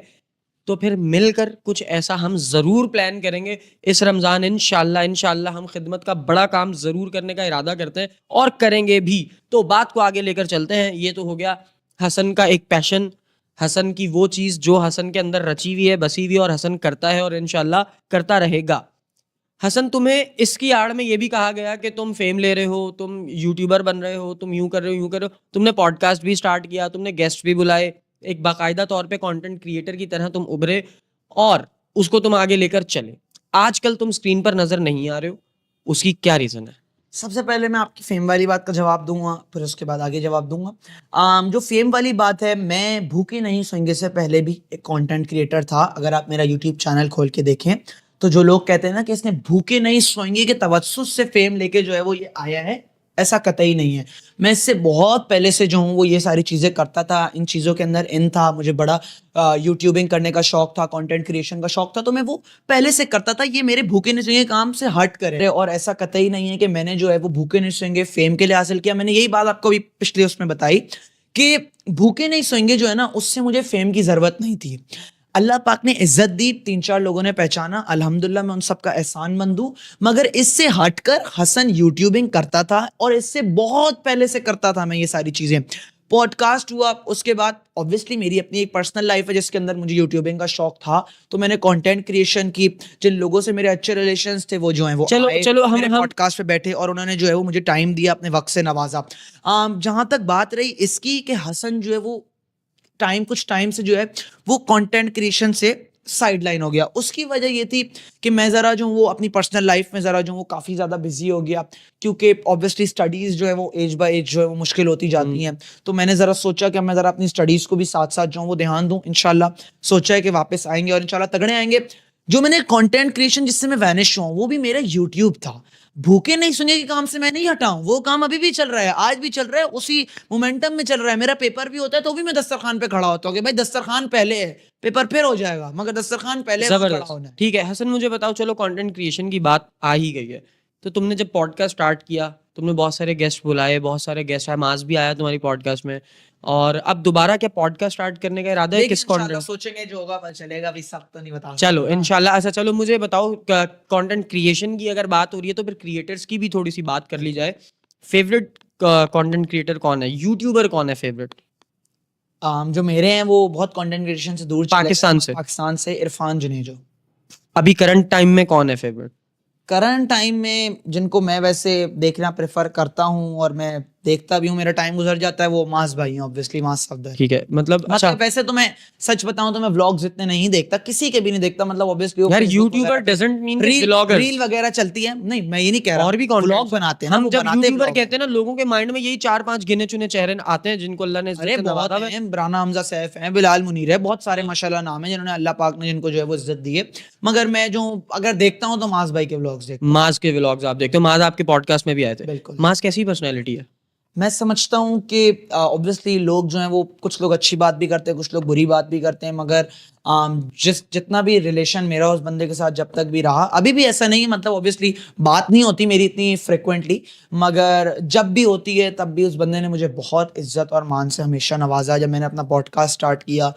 तो फिर मिलकर कुछ ऐसा हम ज़रूर प्लान करेंगे इस रमज़ान। इंशाल्लाह हम खिदमत का बड़ा काम ज़रूर करने का इरादा करते हैं और करेंगे भी। तो बात को आगे लेकर चलते हैं। ये तो हो गया हसन का एक पैशन, हसन की वो चीज़ जो हसन के अंदर रची हुई है, बसी हुई है, और हसन करता है और इंशाल्लाह करता रहेगा। हसन, तुम्हें इसकी आड़ में ये भी कहा गया कि तुम फेम ले रहे हो, तुम यूट्यूबर बन रहे हो, तुम यूं कर रहे हो, तुमने पॉडकास्ट भी स्टार्ट किया, तुमने गेस्ट भी बुलाए, एक बाकायदा तौर पे कंटेंट क्रिएटर की तरह तुम उभरे और उसको तुम आगे लेकर चले। आजकल तुम स्क्रीन पर नजर नहीं आ रहे हो, उसकी क्या रीज़न है? सबसे पहले मैं आपकी फेम वाली बात का जवाब दूंगा, फिर उसके बाद आगे जवाब दूंगा। जो फेम वाली बात है, मैं भूखे नहीं सोएंगे से पहले भी एक कंटेंट क्रिएटर था। अगर आप मेरा यूट्यूब चैनल खोल के देखें तो जो लोग कहते हैं ना कि इसने भूखे नहीं सोएंगे के तवज्जुह से फेम लेके जो है वो ये आया है, ऐसा कतई नहीं है। मैं इससे बहुत पहले से जो हूँ वो ये सारी चीज़ें करता था, इन चीज़ों के अंदर इन था, मुझे बड़ा यूट्यूबिंग करने का शौक था, कंटेंट क्रिएशन का शौक था, तो मैं वो पहले से करता था। ये मेरे भूखे नहीं सोएंगे काम से हट करे, और ऐसा कतई नहीं है कि मैंने जो है वो भूखे नहीं सोएंगे फेम के लिए हासिल किया। मैंने यही बात आपको भी पिछले उसमें बताई कि भूखे नहीं सोएंगे जो है ना, उससे मुझे फेम की ज़रूरत नहीं थी। अल्लाह पाक ने इज्जत दी, 3-4 लोगों ने पहचाना, अल्हम्दुलिल्लाह मैं उन सबका एहसानमंद हूँ। मगर इससे हटकर हसन यूट्यूबिंग करता था, और इससे बहुत पहले से करता था मैं ये सारी चीज़ें। पॉडकास्ट हुआ, उसके बाद ऑब्वियसली मेरी अपनी एक पर्सनल लाइफ है जिसके अंदर मुझे यूट्यूबिंग का शौक था, तो मैंने कंटेंट क्रिएशन की। जिन लोगों से मेरे अच्छे रिलेशंस थे वो जो हैं वो चलो हम पॉडकास्ट पे बैठे और उन्होंने जो है वो मुझे टाइम दिया, अपने वक्त से नवाजा। जहाँ तक बात रही इसकी कि हसन जो है वो कुछ टाइम से जो है वो कंटेंट क्रिएशन से साइडलाइन हो गया। उसकी वजह ये थी कि मैं ज़रा जो वो अपनी पर्सनल लाइफ में ज़रा जो वो काफ़ी ज़्यादा बिजी हो गया, क्योंकि ऑब्वियसली स्टडीज़ जो है वो एज बाय एज जो है वो मुश्किल होती जाती हैं। तो मैंने ज़रा सोचा कि मैं ज़रा अपनी स्टडीज़ को भी साथ साथ जो है वो ध्यान दूँ। इंशाल्लाह सोचा है कि वापस आएंगे और इंशाल्लाह तगड़े आएंगे। जो मैंने कंटेंट क्रिएशन जिससे मैं वैनिश हुआ वो भी मेरा यूट्यूब था। भूखे नहीं सोने के काम से मैं नहीं हटा हूं, वो काम अभी भी चल रहा है, आज भी चल रहा है, उसी मोमेंटम में चल रहा है। मेरा पेपर भी होता है तो भी मैं दस्तरखान पे खड़ा होता हूँ कि भाई दस्तरखान पहले है, पेपर फिर हो जाएगा, मगर दस्तरखान पहले वहाँ खड़ा होना जबरदस्त। है। ठीक है हसन, मुझे बताओ, चलो कंटेंट क्रिएशन की बात आ ही गई है, तो तुमने जब पॉडकास्ट स्टार्ट किया, तुमने बहुत सारे गेस्ट बुलाए, बहुत सारे गेस्ट आए, माज भी आया तुम्हारी पॉडकास्ट में, और अब दोबारा क्या पॉडकास्ट स्टार्ट करने का इरादा है? देखिए किस इंशाल्लाह कंटेंट? सोचेंगे जो होगा पता चलेगा, अभी सब तो नहीं बता चलो सकते ना। इंशाल्लाह। अच्छा चलो मुझे बताओ, कंटेंट क्रिएशन की अगर बात हो रही है तो फिर क्रिएटर्स की भी थोड़ी सी बात कर ली जाए। फेवरेट कंटेंट क्रिएटर कौन है, यूट्यूबर कौन है फेवरेट जो मेरे हैं वो बहुत कंटेंट क्रिएशन से दूर चले गए। पाकिस्तान से? पाकिस्तान से इरफान जुनेजो। अभी करंट टाइम में कौन है फेवरेट? करंट टाइम में जिनको मैं वैसे देखना प्रेफर करता हूँ और मैं देखता भी हूँ, मेरा टाइम गुजर जाता है, वो मास भाई हैं, ऑब्वियसली मास सफदर। ठीक है, मतलब अच्छा वैसे तो मैं सच बताऊं तो मैं व्लॉग्स इतने नहीं देखता, किसी के भी नहीं देखता, मतलब ऑब्वियसली यार YouTuber doesn't mean bloggers. Reel वगैरह चलती है, नहीं मैं ये नहीं कह रहा, और भी व्लॉग बनाते हैं ना, हम वो जब बनाते यूट्यूबर vlog कहते हैं ना, लोगों के माइंड में यही 4-5 गिने चुने चेहरे आते हैं जिनको अल्लाह ने इज्जत अरे से बहुत नवाजा है। हैं, राना हमजा सैफ हैं, बिलाल मुनीर है, बहुत सारे माशाल्लाह नाम है जिन्होंने अल्लाह पाक ने जिनको जो है वो इज्जत दी है। मगर मैं जो अगर देखता हूँ तो मास भाई के व्लॉग्स देखता हूँ। माज के व्लॉग्स आप देखते हो? माज आपके पॉडकास्ट में भी आए थे। बिल्कुल। माज कैसी पर्सनैलिटी है? मैं समझता हूँ कि ऑब्वियसली लोग जो हैं वो कुछ लोग अच्छी बात भी करते हैं, कुछ लोग बुरी बात भी करते हैं, मगर जितना भी रिलेशन मेरा उस बंदे के साथ जब तक भी रहा, अभी भी ऐसा नहीं है, मतलब ऑब्वियसली बात नहीं होती मेरी इतनी फ्रिक्वेंटली, मगर जब भी होती है तब भी उस बंदे ने मुझे बहुत इज्जत और मान से हमेशा नवाजा। जब मैंने अपना पॉडकास्ट स्टार्ट किया,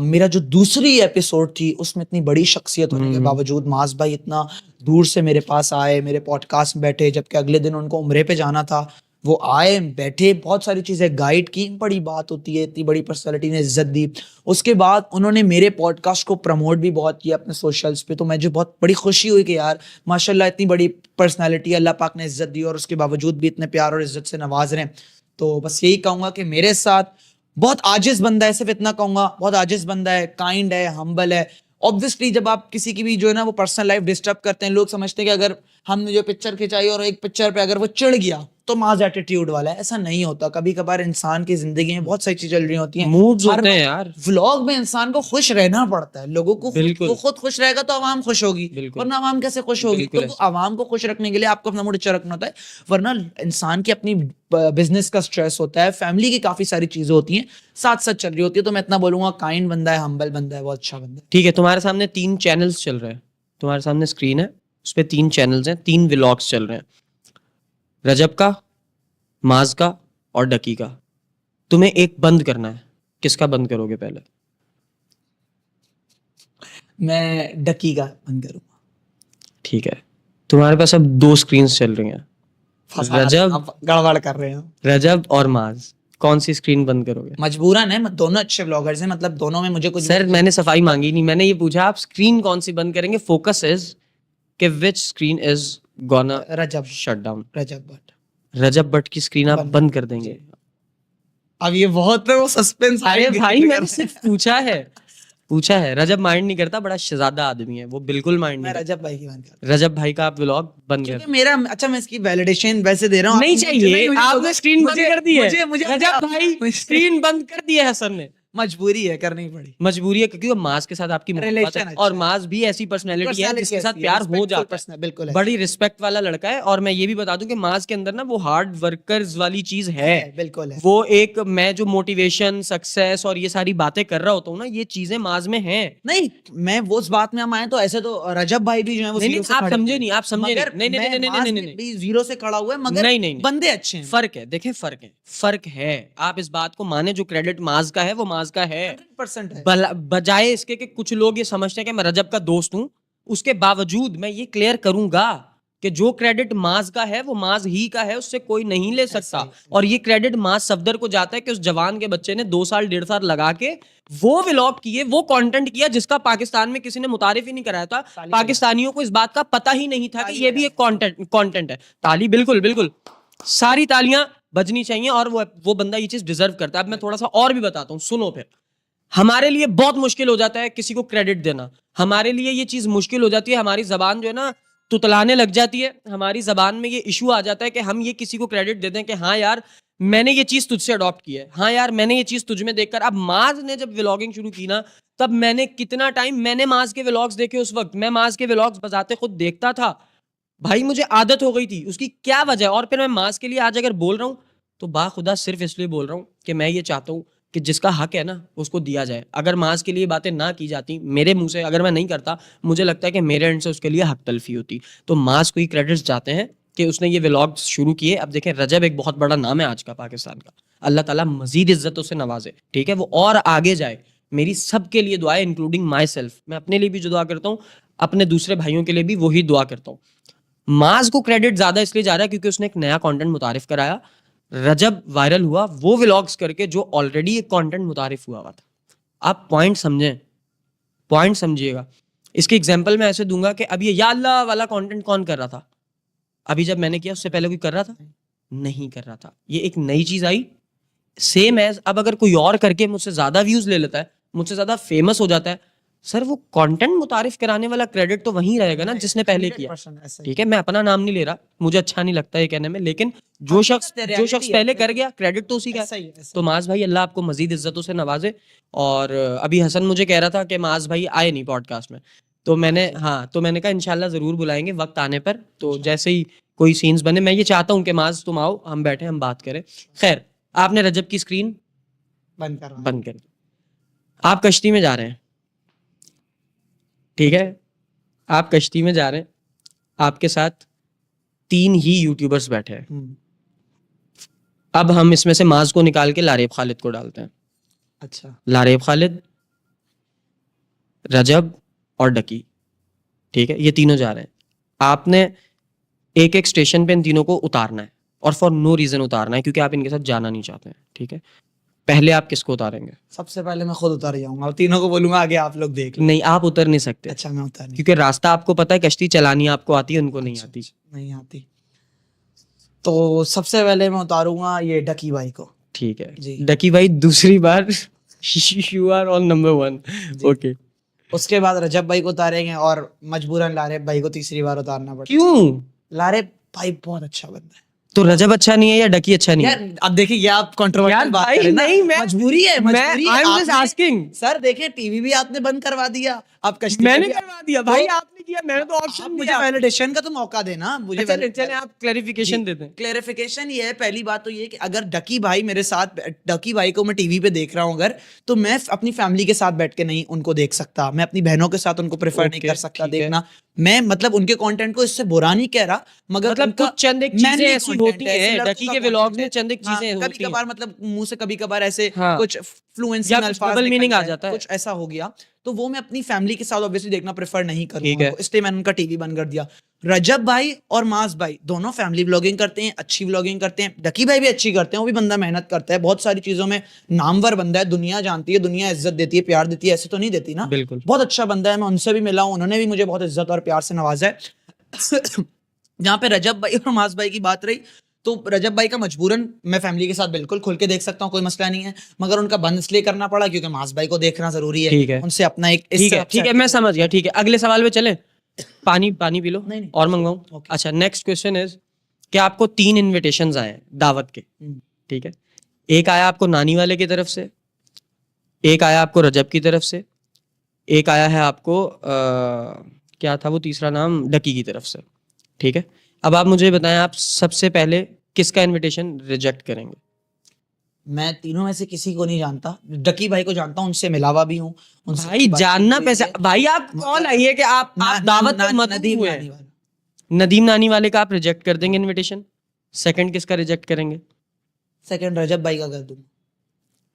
मेरा जो दूसरी एपिसोड थी उसमें इतनी बड़ी शख्सियत होने के बावजूद मास भाई इतना दूर से मेरे पास आए, मेरे पॉडकास्ट में बैठे, जबकि अगले दिन उनको उम्रे पे जाना था, वो आए, बैठे, बहुत सारी चीज़ें गाइड की। बड़ी बात होती है, इतनी बड़ी पर्सनालिटी ने इज्जत दी। उसके बाद उन्होंने मेरे पॉडकास्ट को प्रमोट भी बहुत किया अपने सोशल्स पे, तो मुझे बहुत बड़ी खुशी हुई कि यार माशाल्लाह इतनी बड़ी पर्सनालिटी अल्लाह पाक ने इज्जत दी और उसके बावजूद भी इतने प्यार और इज्जत से नवाज रहे हैं। तो बस यही कहूँगा कि मेरे साथ बहुत आजिज बंदा है, सिर्फ इतना कहूँगा, बहुत आजिज बंदा है, काइंड है, हम्बल है। ऑब्वियसली जब आप किसी की भी जो है ना वो पर्सनल लाइफ डिस्टर्ब करते हैं, लोग समझते हैं कि अगर हमने जो पिक्चर खिंचाई और एक पिक्चर पे अगर वो चिढ़ गया तो माज एटीट्यूड वाला है, ऐसा नहीं होता। कभी कभार इंसान की जिंदगी में बहुत सारी चीजें चल रही होती हैं, मूड्स होते हैं यार। व्लॉग में इंसान को खुश रहना पड़ता है, लोगों को बिल्कुल। वो खुद खुश रहेगा तो आवाम खुश होगी, बिल्कुल। वरना आवाम कैसे खुश होगी? बिल्कुल तो आवाम को खुश रखने के लिए आपको अपना मूड अच्छा रखना होता है, वरना इंसान की अपनी बिजनेस का स्ट्रेस होता है, फैमिली की काफी सारी चीजें होती हैं साथ साथ चल रही होती है। तो मैं इतना बोलूंगा काइंड बंदा है, हम्बल बंदा है, बहुत अच्छा बंदा है। ठीक है, तुम्हारे सामने 3 चैनल्स चल रहे हैं, तुम्हारे सामने स्क्रीन है, उस पे 3 चैनल्स हैं, 3 व्लॉग्स चल रहे हैं, रजब का, माज का और डकी का। तुम्हें एक बंद करना है, किसका बंद करोगे पहले? मैं डकी का बंद करूंगा। ठीक है, तुम्हारे पास अब 2 स्क्रीन्स चल रही हैं, रजब, आप गड़बड़ कर रहे हो। रजब और माज, कौन सी स्क्रीन बंद करोगे? मजबूरन है, दोनों अच्छे ब्लॉगर्स हैं, मतलब दोनों में मुझे कुछ सर मैंने सफाई मांगी नहीं, मैंने ये पूछा आप स्क्रीन कौन सी बंद करेंगे। फोकस इज कि which screen is gonna Rajab shut down. Rajab Bhatt. Rajab Bhatt की स्क्रीन आप बंद कर देंगे? अब ये बहुत वो सस्पेंस अरे भाई मैंने सिर्फ पूछा है। रजब माइंड नहीं करता, बड़ा शहजादा आदमी है वो, बिल्कुल माइंड मैं नहीं रजब भाई की बात कर करता। रजब भाई का आप व्लॉग बंद कर क्योंकि मेरा अच्छा, मैं इसकी वैलिडेशन वैसे दे रहा हूँ, नहीं चाहिए। आपने स्क्रीन बंद कर दी है, मुझे रजब भाई स्क्रीन बंद कर दी है हसन ने। मजबूरी है, करनी पड़ी। मजबूरी है क्योंकि वो माज के साथ आपकी मोहब्बत Relation है, अच्छा और है। माज भी ऐसी पर्सनैलिटी है जिसके साथ ऐसी है, प्यार हो respectful जाता person है, है, बिल्कुल है। बड़ी रिस्पेक्ट वाला लड़का है। और मैं ये भी बता दूं कि माज के अंदर ना वो हार्ड वर्कर्स वाली चीज है, बिल्कुल है। वो एक, मैं जो मोटिवेशन, सक्सेस और ये सारी बातें कर रहा होता हूँ ना, ये चीजें माज में हैं। नहीं, मैं वो उस बात में हम आए तो ऐसे तो रजब भाई भी जो है वो नहीं, जीरो नहीं, से आप खड़े समझे हुए नहीं, हैं। आप समझे मगर नहीं, नहीं, मैं नहीं, नहीं, मास नहीं, नहीं, भी जीरो से खड़ा हुआ है, मगर नहीं, नहीं, नहीं। बंदे अच्छे हैं। फर्क है, देखें फर्क है। आप इस बात को माने, जो क्रेडिट माज का है वो माज का है, 100% है। बजाय इसके कि कुछ लोग ये समझते हैं कि मैं रजब का दोस्त हूं, उसके बावजूद मैं ये क्लियर करूंगा कि जो क्रेडिट माज का है वो माज ही का है, उससे कोई नहीं ले सकता। और ये क्रेडिट माज सफदर को जाता है कि उस जवान के बच्चे ने 2 साल 1.5 साल लगा के वो व्लॉग किए, वो कंटेंट किया जिसका पाकिस्तान में किसी ने मुतारिफ ही नहीं कराया था। पाकिस्तानियों को इस बात का पता ही नहीं था कि ये भी एक कंटेंट है। ताली, बिल्कुल बिल्कुल, सारी तालियां बजनी चाहिए, और वो बंदा ये चीज डिजर्व करता है। अब मैं थोड़ा सा और भी बताता हूँ, सुनो फिर। हमारे लिए बहुत मुश्किल हो जाता है किसी को क्रेडिट देना। हमारे लिए ये चीज मुश्किल हो जाती है, हमारी जबान जो है ना तुतलाने लग जाती है, हमारी जबान में ये इशू आ जाता है कि हम ये किसी को क्रेडिट देते हैं कि हाँ यार मैंने ये चीज तुझसे अडॉप्ट की है, हाँ यार मैंने ये चीज तुझ में देखकर। अब माज ने जब व्लॉगिंग शुरू की ना, तब मैंने कितना टाइम मैंने माज के व्लॉग्स देखे। उस वक्त मैं माज के व्लॉग्स बजाते खुद देखता था भाई, मुझे आदत हो गई थी। उसकी क्या वजह है? और फिर मैं माज के लिए आज अगर बोल रहा हूँ तो बाखुदा सिर्फ इसलिए बोल रहा हूँ कि मैं ये चाहता हूँ कि जिसका हक है ना उसको दिया जाए। अगर माज के लिए बातें ना की जाती मेरे मुंह से, अगर मैं नहीं करता, मुझे लगता है कि मेरे एंड से उसके लिए हक तलफी होती। तो माज को ही क्रेडिट्स जाते हैं कि उसने ये व्लॉग्स शुरू किए। अब देखें, रजब एक बहुत बड़ा नाम है आज का पाकिस्तान का, अल्लाह ताला मजीद इज्जतों से नवाजे, ठीक है, वो और आगे जाए। मेरी सबके लिए दुआ है, इंक्लूडिंग माई सेल्फ। मैं अपने लिए भी जो दुआ करता हूँ, अपने दूसरे भाइयों के लिए भी वही दुआ करता हूँ। माज को क्रेडिट ज्यादा इसलिए जा रहा है क्योंकि उसने एक नया कंटेंट मुतारिफ कराया। रजब वायरल हुआ वो व्लॉग्स करके जो ऑलरेडी एक कंटेंट मुतारिफ हुआ था। आप पॉइंट समझें, पॉइंट समझिएगा। इसकी एग्जांपल मैं ऐसे दूंगा कि अब ये या अल्लाह वाला कंटेंट कौन कर रहा था? अभी जब मैंने किया उससे पहले कोई कर रहा था? नहीं कर रहा था। ये एक नई चीज आई, सेम एज अब अगर कोई और करके मुझसे ज्यादा व्यूज ले लेता है, मुझसे ज्यादा फेमस हो जाता है, सर वो कंटेंट मुतारिफ कराने वाला क्रेडिट तो वहीं रहेगा ना जिसने पहले किया। ठीक है, मैं अपना नाम नहीं ले रहा, मुझे अच्छा नहीं लगता ये कहने में, लेकिन जो शख्स पहले कर गया क्रेडिट तो उसी का है। तो माज भाई अल्लाह आपको मजीद इज्जतों से नवाजे। और अभी हसन मुझे कह रहा था कि माज भाई आए नहीं पॉडकास्ट में, तो मैंने कहा इंशाल्लाह जरूर बुलाएंगे वक्त आने पर। तो जैसे ही कोई सीन्स बने, मैं ये चाहता हूँ कि माज तुम आओ, हम बैठे हम बात करें। खैर, आपने रजब की स्क्रीन बंद कर, आप कश्ती में जा रहे हैं, ठीक है, आप कश्ती में जा रहे हैं, आपके साथ 3 ही यूट्यूबर्स बैठे हैं। अब हम इसमें से माज को निकाल के लारेब खालिद को डालते हैं। अच्छा, लारेब खालिद, रजब और डकी, ठीक है, ये तीनों जा रहे हैं। आपने एक एक स्टेशन पे इन तीनों को उतारना है, और फॉर नो रीजन उतारना है क्योंकि आप इनके साथ जाना नहीं चाहते हैं, ठीक है। पहले आप किसको उतारेंगे? सबसे पहले मैं खुद उतर जाऊंगा और तीनों को बोलूंगा आगे आप लोग देख लो। नहीं, आप उतर नहीं सकते। अच्छा, मैं उतर नहीं, क्योंकि रास्ता आपको पता है, कश्ती चलानी आपको आती है, उनको नहीं आती। नहीं आती। तो सबसे पहले मैं उतारूंगा ये डकी भाई को। ठीक है जी। डकी भाई, दूसरी बार you are on number 1। Okay, उसके बाद रजब भाई को उतारेंगे और मजबूरन लारेब भाई को तीसरी बार उतारना पड़ेगा। क्यों? लारेब भाई बहुत अच्छा बंदा है। तो रजब अच्छा नहीं है या डकी अच्छा नहीं है? यार अब देखिए, ये आप कंट्रोवर्शियल बात भाई, कर रहे हैं ना। नहीं, मैं- मजबूरी है, मजबूरी है। I'm just आपने- asking। सर देखिए, टीवी भी आपने बंद करवा दिया, आप कश्ती मैंने पे भी- करवा दिया भाई, तो आपने किया, मैंने तो आप ऑप्शन मुझे दिया। वैलिडेशन का तो मौका देना मुझे। अच्छा, चले आप क्लैरिफिकेशन देते हैं। क्लेरिफिकेशन ये है, पहली बात तो ये कि अगर डकी भाई मेरे साथ, डकी भाई को मैं टीवी पे देख रहा हूँ अगर, तो मैं अपनी फैमिली के साथ बैठ के नहीं उनको देख सकता, मैं अपनी बहनों के साथ उनको प्रेफर नहीं Okay, कर सकता ठीक है। देखना। मैं मतलब उनके कंटेंट को इससे बुरा नहीं कह रहा, मगर मतलब उनका कुछ चंद एक चीजें manly ऐसी content होती है, ऐसे हैं लड़कों डकी का के content व्लॉग्स में, है। चंद एक हाँ, चीजें होती कभी हैं। कभार मतलब मुंह से कभी कभार ऐसे हाँ। कुछ फ्लुएंसी या में कुछ अल्फाज double निकल meaning आ जाए, जाता है। कुछ ऐसा हो गया, तो वो मैं अपनी फैमिली के साथ ऑब्वियसली देखना प्रेफर नहीं ठीक करूंगा है। उनको, इसलिए मैंने उनका टीवी बंद कर दिया। रजब भाई और मास भाई दोनों फैमिली व्लॉगिंग करते हैं, अच्छी व्लॉगिंग करते हैं। डकी भाई भी अच्छी करते हैं, वो भी बंदा मेहनत करता है, बहुत सारी चीजों में नामवर बंदा है, दुनिया जानती है, दुनिया इज्जत देती है, प्यार देती है, ऐसे तो नहीं देती ना। बिल्कुल। बहुत अच्छा बंदा है, मैं उनसे भी मिला हूँ, उन्होंने भी मुझे बहुत इज्जत और प्यार से नवाजा है। जहाँ पे रजब भाई और मास भाई की बात रही, तो रजब भाई का मजबूरन मैं फैमिली के साथ बिल्कुल खुल के देख सकता हूँ, कोई मसला नहीं है, मगर उनका बंद इसलिए करना पड़ा क्योंकि मास भाई को देखना जरूरी ठीक है। उनसे अपना एक ठीक है, मैं समझ गया। ठीक है, अगले सवाल पे चले। पानी पी लो। नहीं। और मंगवाऊं? Okay. अच्छा, नेक्स्ट क्वेश्चन इज कि आपको 3 इनविटेशंस आए हैं दावत के, ठीक है। एक आया आपको नानी वाले की तरफ से, एक आया आपको रजब की तरफ से, एक आया है आपको क्या था वो तीसरा नाम, डकी की तरफ से, ठीक है। अब आप मुझे बताएं, आप सबसे पहले किसका इनविटेशन रिजेक्ट करेंगे? मैं तीनों में से किसी को नहीं जानता, डकी भाई को जानता हूँ, उनसे मिलावा भी हूँ, उनसे भाई बातचीत जानना हुई पैसा, है। भाई आप कौन आई है कि आप दावत पे मत नदीम हुए? नानी वाला। नदीम नानी वाले का आप रिजेक्ट कर देंगे इनविटेशन। सेकंड किसका रिजेक्ट करेंगे? सेकंड रजब भाई का कर दूंगा,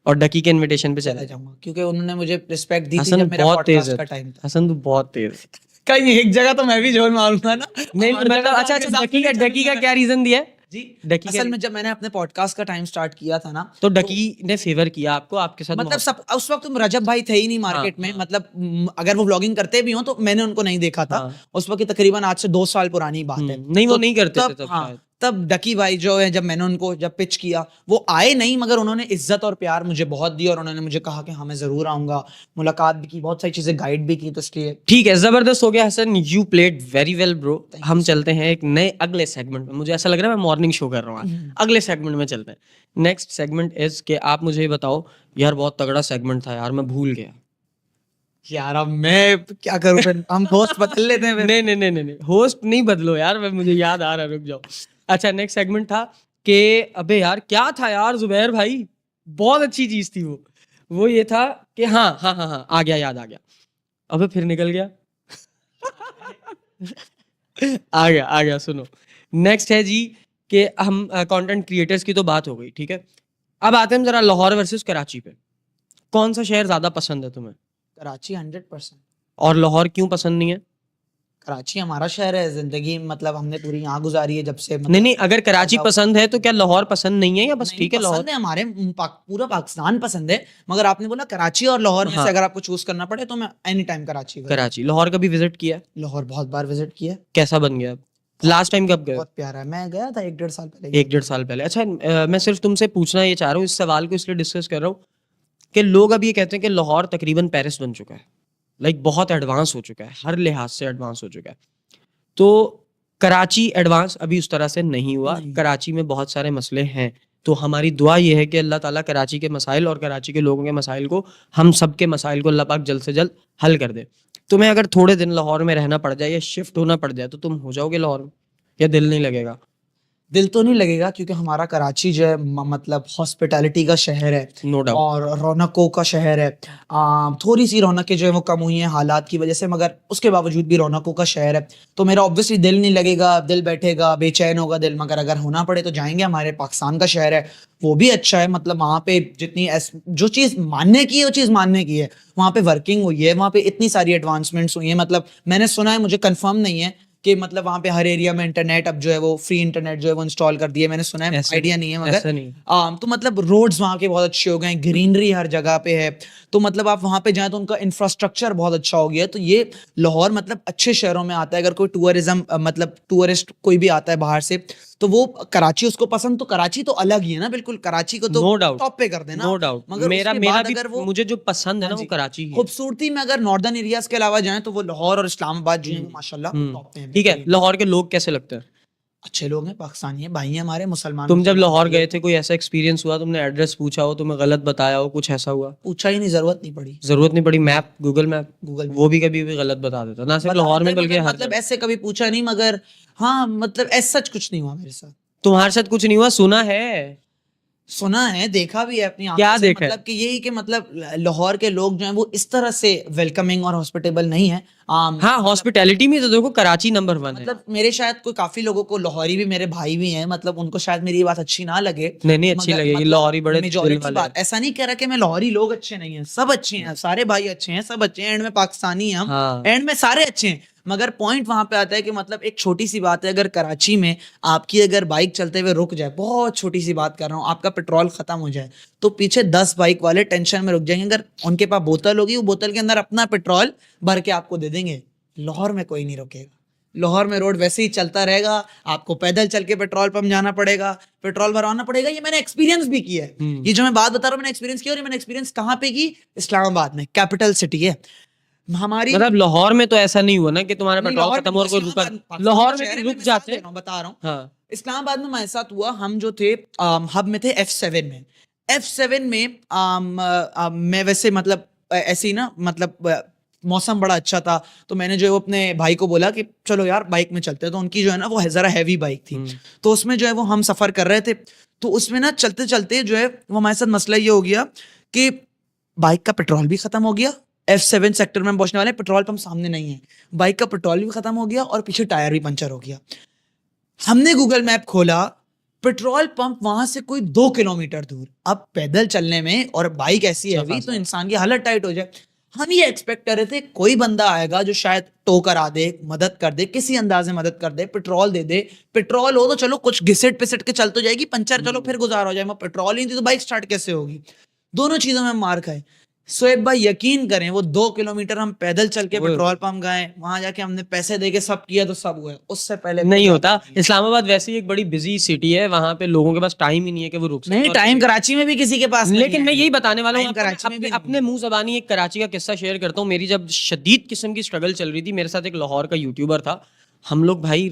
और डकी के इनविटेशन पे चला चले जाऊंगा, क्योंकि उन्होंने मुझे रिस्पेक्ट दी थी हसन जब मेरा बहुत तेज पॉडकास्ट है। का टाइम था। हसन तू बहुत तेज है। कहीं एक जगह तो मैं भी जोर मारूंगा ना। नहीं हर मतलब, जगह अच्छा आपके अच्छा, साथ डकी का क्या रीजन दिया है? जी, डकी असल का- में जब मैंने अपने पॉडकास्ट का टाइम स्टार्ट किया था ना, तो डकी ने फेवर किया आपको, आपके साथ मतलब सब उस वक्त तुम रजब भाई थे ही नहीं मार्केट में, मतलब अगर वो व्लॉगिंग करते भी हो तो मैंने उनको नहीं देखा था। हाँ। उस वक्त की तकरीबन आज से 2 साल पुरानी बात है। नहीं, वो तो नहीं करते थे तब, तब हाँ, शायद। तब डकी भाई जो है, जब मैंने उनको जब पिच किया, वो आए नहीं, मगर उन्होंने इज्जत और प्यार मुझे बहुत दी और उन्होंने मुझे कहा कि हाँ मैं जरूर आऊंगा, मुलाकात भी की, बहुत सारी चीजें गाइड भी की, तो इसलिए ठीक है, जबरदस्त हो गया Hasan, you played very well bro. हम चलते हैं एक नए अगले सेगमेंट में। मुझे ऐसा लग रहा है मैं मॉर्निंग शो कर रहा हूँ। अगले सेगमेंट में चलते हैं। नेक्स्ट सेगमेंट इज कि आप मुझे ये बताओ, यार बहुत तगड़ा सेगमेंट था यार, मैं भूल गया। यार अब मैं क्या करूं, फिर हम दोस्त बदल लेते हैं फिर। नहीं, होस्ट नहीं बदलो यार, मैं मुझे याद आ रहा है, रुक जाओ। अच्छा, नेक्स्ट सेगमेंट था कि अबे यार क्या था यार जुबैर भाई, बहुत अच्छी चीज थी वो ये था कि हाँ, आ गया, याद आ गया। अबे फिर निकल गया। आ गया, सुनो। नेक्स्ट है जी कि हम कंटेंट क्रिएटर्स की तो बात हो गई, ठीक है। अब आते हैं जरा लाहौर वर्सेस कराची पे। कौन सा शहर ज्यादा पसंद है तुम्हें, कराची 100%। और लाहौर क्यों पसंद नहीं है? कराची हमारा शहर है, जिंदगी मतलब हमने पूरी यहाँ गुजारी है जब से, मतलब नहीं, अगर कराची पसंद है तो क्या लाहौर पसंद नहीं है, या बस नहीं, ठीक है लाहौर? पसंद है हमारे, पूरा पाकिस्तान पसंद है, मगर आपने बोला कराची और लाहौर में हाँ। से अगर आपको चूज करना पड़े तो मैं एनी टाइम कराची करूंगा। कराची। लाहौर कभी विजिट किया है? लाहौर बहुत बार विजिट किया है, कैसा बन गया? लास्ट टाइम कब गए? बहुत प्यारा है, मैं गया था 1-1.5 साल पहले। 1-1.5 साल पहले। अच्छा, मैं सिर्फ तुमसे पूछना ये चाह रहा हूँ, इस सवाल को इसलिए डिस्कस कर रहा हूँ कि लोग अब ये कहते हैं कि लाहौर तकरीबन पेरिस बन चुका है, लाइक बहुत एडवांस हो चुका है, हर लिहाज से एडवांस हो चुका है। तो कराची एडवांस अभी उस तरह से नहीं हुआ, नहीं। कराची में बहुत सारे मसले हैं। तो हमारी दुआ ये है कि अल्लाह ताला कराची के मसाइल और कराची के लोगों के मसाइल को, हम सब के मसाइल को अल्लाह पाक जल्द से जल्द हल कर दे। तुम्हें अगर थोड़े दिन लाहौर में रहना पड़ जाए या शिफ्ट होना पड़ जाए तो तुम हो जाओगे लाहौर में, या दिल नहीं लगेगा? दिल तो नहीं लगेगा, क्योंकि हमारा कराची जो है मतलब हॉस्पिटैलिटी का शहर है, नो डाउट। और रौनकों का शहर है। थोड़ी सी रौनकें जो है वो कम हुई हैं हालात की वजह से, मगर उसके बावजूद भी रौनकों का शहर है। तो मेरा ऑब्वियसली दिल नहीं लगेगा, दिल बैठेगा, बेचैन होगा दिल, मगर अगर होना पड़े तो जाएंगे। हमारे पाकिस्तान का शहर है, वो भी अच्छा है, मतलब वहाँ पे जितनी जो चीज़ मानने की है वो चीज़ मानने की है। वहाँ पे वर्किंग हुई है, वहाँ पे इतनी सारी एडवांसमेंट्स हुई हैं, मतलब मैंने सुना है, मुझे कंफर्म नहीं है कि मतलब वहाँ पे हर एरिया में इंटरनेट अब जो है वो फ्री इंटरनेट जो है वो इंस्टॉल कर दिए, मैंने सुना है, आइडिया नहीं है मगर ऐसा नहीं। तो मतलब रोड्स वहाँ के बहुत अच्छे हो गए हैं, ग्रीनरी हर जगह पे है। तो मतलब आप वहाँ पे जाएं तो उनका इंफ्रास्ट्रक्चर बहुत अच्छा हो गया है। तो ये लाहौर मतलब अच्छे शहरों में आता है। अगर कोई टूरिज्म मतलब टूरिस्ट कोई भी आता है बाहर से, तो वो कराची उसको पसंद, तो कराची तो अलग ही है ना, बिल्कुल कराची को तो नो डाउट, टॉप पे कर देना। No doubt. मगर मेरा उसके मेरा बाद भी, अगर वो मुझे जो पसंद है ना हाँ वो जी, कराची ही है। खूबसूरती में अगर नॉर्दर्न एरियाज के अलावा जाएं तो वो लाहौर और इस्लामाबाद जो है वो माशाल्लाह टॉप पे हैं। ठीक है, लाहौर के लोग कैसे लगते हैं? अच्छे लोग हैं, पाकिस्तानी है, भाई हैं हमारे, मुसलमान। तुम जब लाहौर गए थे, कोई ऐसा एक्सपीरियंस हुआ, तुमने एड्रेस पूछा हो, तुम्हें गलत बताया हो, कुछ ऐसा हुआ? पूछा ही नहीं, जरूरत नहीं पड़ी। जरूरत नहीं पड़ी? मैप, गूगल मैप, गूगल वो भी कभी भी गलत बता देता, ना सिर्फ लाहौर में बल्कि हर मतलब जगह। ऐसे कभी पूछा नहीं, मगर हाँ मतलब ऐसा सच कुछ नहीं हुआ मेरे साथ। तुम्हारे साथ कुछ नहीं हुआ? सुना है, सुना है, देखा भी है अपनी आंखों क्या से, देखा है? मतलब कि यही कि मतलब लाहौर के लोग जो हैं वो इस तरह से वेलकमिंग और हॉस्पिटेबल नहीं है। हाँ, हॉस्पिटैलिटी में तो देखो कराची नंबर 1 है। मतलब मेरे शायद कोई काफी लोगों को, लाहौरी भी मेरे भाई भी हैं, मतलब उनको शायद मेरी ये बात अच्छी ना लगे। नहीं, अच्छी मगर लगेगी, मतलब लाहौरी बड़े दिल मेजॉरिटी वाले बात, ऐसा नहीं कह रहा कि मैं लाहौरी लोग अच्छे नहीं हैं, सब अच्छे हैं, सारे भाई अच्छे हैं, सब अच्छे हैं, एंड में पाकिस्तानी हैं हम, हाँ। एंड में सारे अच्छे हैं। मगर पॉइंट वहां पे आता है कि मतलब एक छोटी सी बात है, अगर कराची में आपकी अगर बाइक चलते हुए रुक जाए, बहुत छोटी सी बात कर रहा हूँ, आपका पेट्रोल खत्म हो जाए, तो पीछे 10 बाइक वाले टेंशन में रुक जाएंगे। अगर उनके पास बोतल होगी, वो बोतल के अंदर अपना पेट्रोल भर के आपको दे देंगे। लाहौर में कोई नहीं रुकेगा, लाहौर में रोड वैसे ही चलता रहेगा, आपको पैदल चल के पेट्रोल पंप जाना पड़ेगा, पेट्रोल भरवाना पड़ेगा। ये मैंने एक्सपीरियंस भी किया है, ये जो मैं बात बता रहा हूँ मैंने एक्सपीरियंस किया, और ये मैंने एक्सपीरियंस कहाँ पे की, इस्लामाबाद में, कैपिटल सिटी है हमारी। मतलब लाहौर में तो ऐसा नहीं हुआ ना कि तुम्हारा नहीं, पेट्रोल लाहौर खत्म में और कोई रुका? पाकिस्तान लाहौर का में शहर भी है, रुक मैं जाते हैं। बता रहा हूँ। हाँ। इस्लामाबाद में हमारे साथ हुआ, हम जो थे हब में थे F7 में। F7 में मैं वैसे मतलब ऐसे ही ना, मतलब मौसम बड़ा अच्छा था, तो मैंने जो है वो अपने भाई को बोला कि चलो यार बाइक में चलते हैं। तो उनकी जो है ना वो जरा हैवी बाइक थी, तो उसमें जो है वो हम सफर कर रहे थे। तो उसमें ना चलते चलते जो है वो हमारे साथ मसला ये हो गया कि बाइक का पेट्रोल भी खत्म हो गया। F7 सेक्टर में हम पहुंचने वाले, पेट्रोल पंप सामने नहीं है, बाइक का पेट्रोल भी खत्म हो गया और पीछे टायर भी पंचर हो गया। हमने गूगल मैप खोला, पेट्रोल पंप वहां से कोई 2 किलोमीटर दूर। अब पैदल चलने में और बाइक ऐसी हैवी, तो इंसान की हालत टाइट हो जाए। हम ये एक्सपेक्ट कर रहे थे कोई बंदा आएगा जो शायद टो करा दे, मदद कर दे, किसी अंदाज में मदद कर दे, पेट्रोल दे दे। पेट्रोल हो तो चलो कुछ घिसट पिसट के चल तो जाएगी, पंचर चलो फिर गुजारा हो जाए, पेट्रोल ही नहीं तो बाइक स्टार्ट कैसे होगी। दोनों चीजों में मार खाए। शोएब भाई यकीन करें, वो 2 किलोमीटर हम पैदल चल के वो- पेट्रोल पंप गए, वहां जाके हमने पैसे दे के सब किया तो सब हुआ। उससे पहले नहीं होता। इस्लामाबाद वैसे ही एक बड़ी बिजी सिटी है, वहां पे लोगों के पास टाइम ही नहीं है कि वो रुक सके। नहीं, और टाइम कराची में भी किसी के पास नहीं लेकिन मैं है। यही बताने वाला हूँ टाइम आपको, मैं कराची में भी अपने, नहीं अपने मुंह जबानी एक कराची का किस्सा शेयर करता हूँ। मेरी जब शदीद किस्म की स्ट्रगल चल रही थी, मेरे साथ एक लाहौर का यूट्यूबर था। हम लोग भाई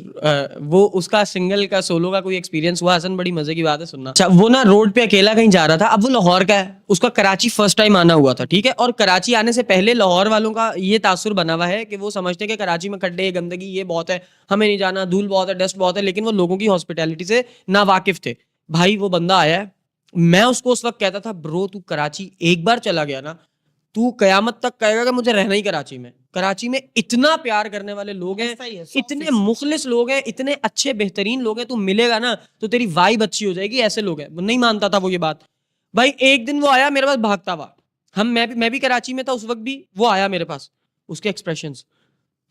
वो उसका सिंगल का सोलो का कोई एक्सपीरियंस हुआ हसन, बड़ी मजे की बात है सुनना। अच्छा, वो ना रोड पे अकेला कहीं जा रहा था। अब वो लाहौर का है, उसका कराची फर्स्ट टाइम आना हुआ था, ठीक है। और कराची आने से पहले लाहौर वालों का ये तासुर बना हुआ है कि वो समझते हैं कि कराची में खड्डे गंदगी ये बहुत है, हमें नहीं जाना, धूल बहुत है, डस्ट बहुत है। लेकिन वो लोगों की हॉस्पिटैलिटी से ना वाकिफ थे। भाई वो बंदा आया है, मैं उसको उस वक्त कहता था ब्रो तू कराची एक बार चला गया ना, तू कयामत तक कहेगा कि मुझे रहना ही कराची में। कराची में इतना प्यार करने वाले लोग हैं, ऐसा ही है, इतने मुखलिस लोग हैं, इतने अच्छे बेहतरीन लोग हैं। तू मिलेगा ना तो तेरी वाइब अच्छी हो जाएगी। ऐसे लोग हैं। वो नहीं मानता था वो ये बात। भाई एक दिन वो आया मेरे पास भागता हुआ, मैं भी कराची में था उस वक्त भी। वो आया मेरे पास, उसके एक्सप्रेशंस,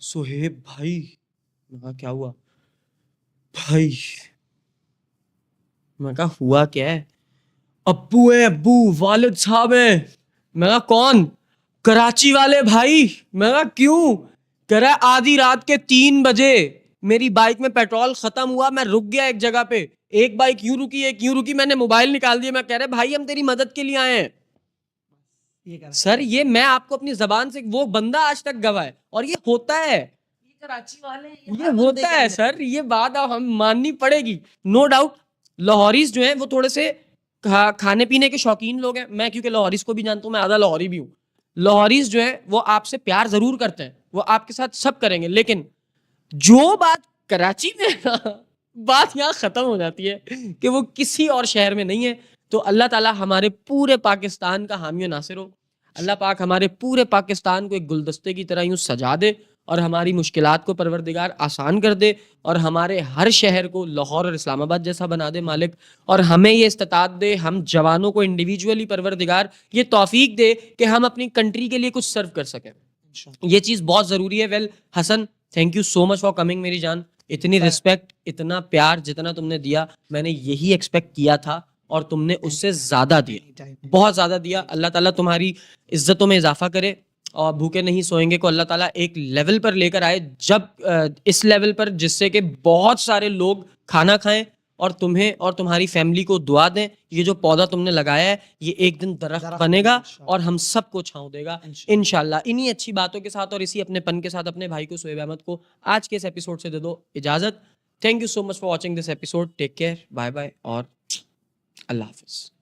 सुहेब भाई। मैं कहा क्या हुआ भाई? मैं कहा हुआ क्या है? अब्बू है, अब्बू वालिद साहब है। मैं कहा कौन? कराची वाले भाई। मैं कहा क्यों? कह रहा है आधी रात के 3 बजे मेरी बाइक में पेट्रोल खत्म हुआ, मैं रुक गया एक जगह पे। एक बाइक यूं रुकी, एक यूं रुकी, मैंने मोबाइल निकाल दिया। मैं कह रहा भाई हम तेरी मदद के लिए आए हैं। सर ये मैं आपको अपनी जबान से, वो बंदा आज तक गवाह है। और ये होता है, कराची वाले ये होता है सर। ये बात अब हम माननी पड़ेगी, नो डाउट। लाहौरीज जो हैं वो थोड़े से खाने पीने के शौकीन लोग हैं। मैं क्योंकि लाहौरीज को भी जानता हूँ, मैं आधा लाहौरी भी हूँ। लाहौरीज जो है वो आपसे प्यार जरूर करते हैं, वो आपके साथ सब करेंगे। लेकिन जो बात कराची में है ना, बात यहाँ खत्म हो जाती है कि वो किसी और शहर में नहीं है। तो अल्लाह ताला हमारे पूरे पाकिस्तान का हामी और नासिर हो। अल्लाह पाक हमारे पूरे पाकिस्तान को एक गुलदस्ते की तरह यूं सजा दे और हमारी मुश्किलात को परवरदिगार आसान कर दे और हमारे हर शहर को लाहौर और इस्लामाबाद जैसा बना दे मालिक। और हमें ये इस्तात दे, हम जवानों को इंडिविजुअली परवरदिगार ये तौफीक दे कि हम अपनी कंट्री के लिए कुछ सर्व कर सकें। ये चीज़ बहुत ज़रूरी है। Well Hasan, thank you so much for coming मेरी जान। इतनी रिस्पेक्ट, इतना प्यार जितना तुमने दिया, मैंने यही एक्सपेक्ट किया था और तुमने उससे ज़्यादा दिया, बहुत ज़्यादा दिया। अल्लाह ताला तुम्हारी इज्जतों में इजाफा करे और भूखे नहीं सोएंगे को अल्लाह ताला एक लेवल पर लेकर आए, जब इस लेवल पर जिससे कि बहुत सारे लोग खाना खाएं और तुम्हें और तुम्हारी फैमिली को दुआ दें। ये जो पौधा तुमने लगाया है ये एक दिन दरख्त बनेगा और हम सबको छांव देगा इंशाल्लाह। इन्हीं अच्छी बातों के साथ और इसी अपनेपन के साथ अपने भाई को शोएब अहमद को आज के इस एपिसोड से दे दो इजाजत। Thank you so much for watching this episode. Take care, bye bye और अल्लाह हाफिज।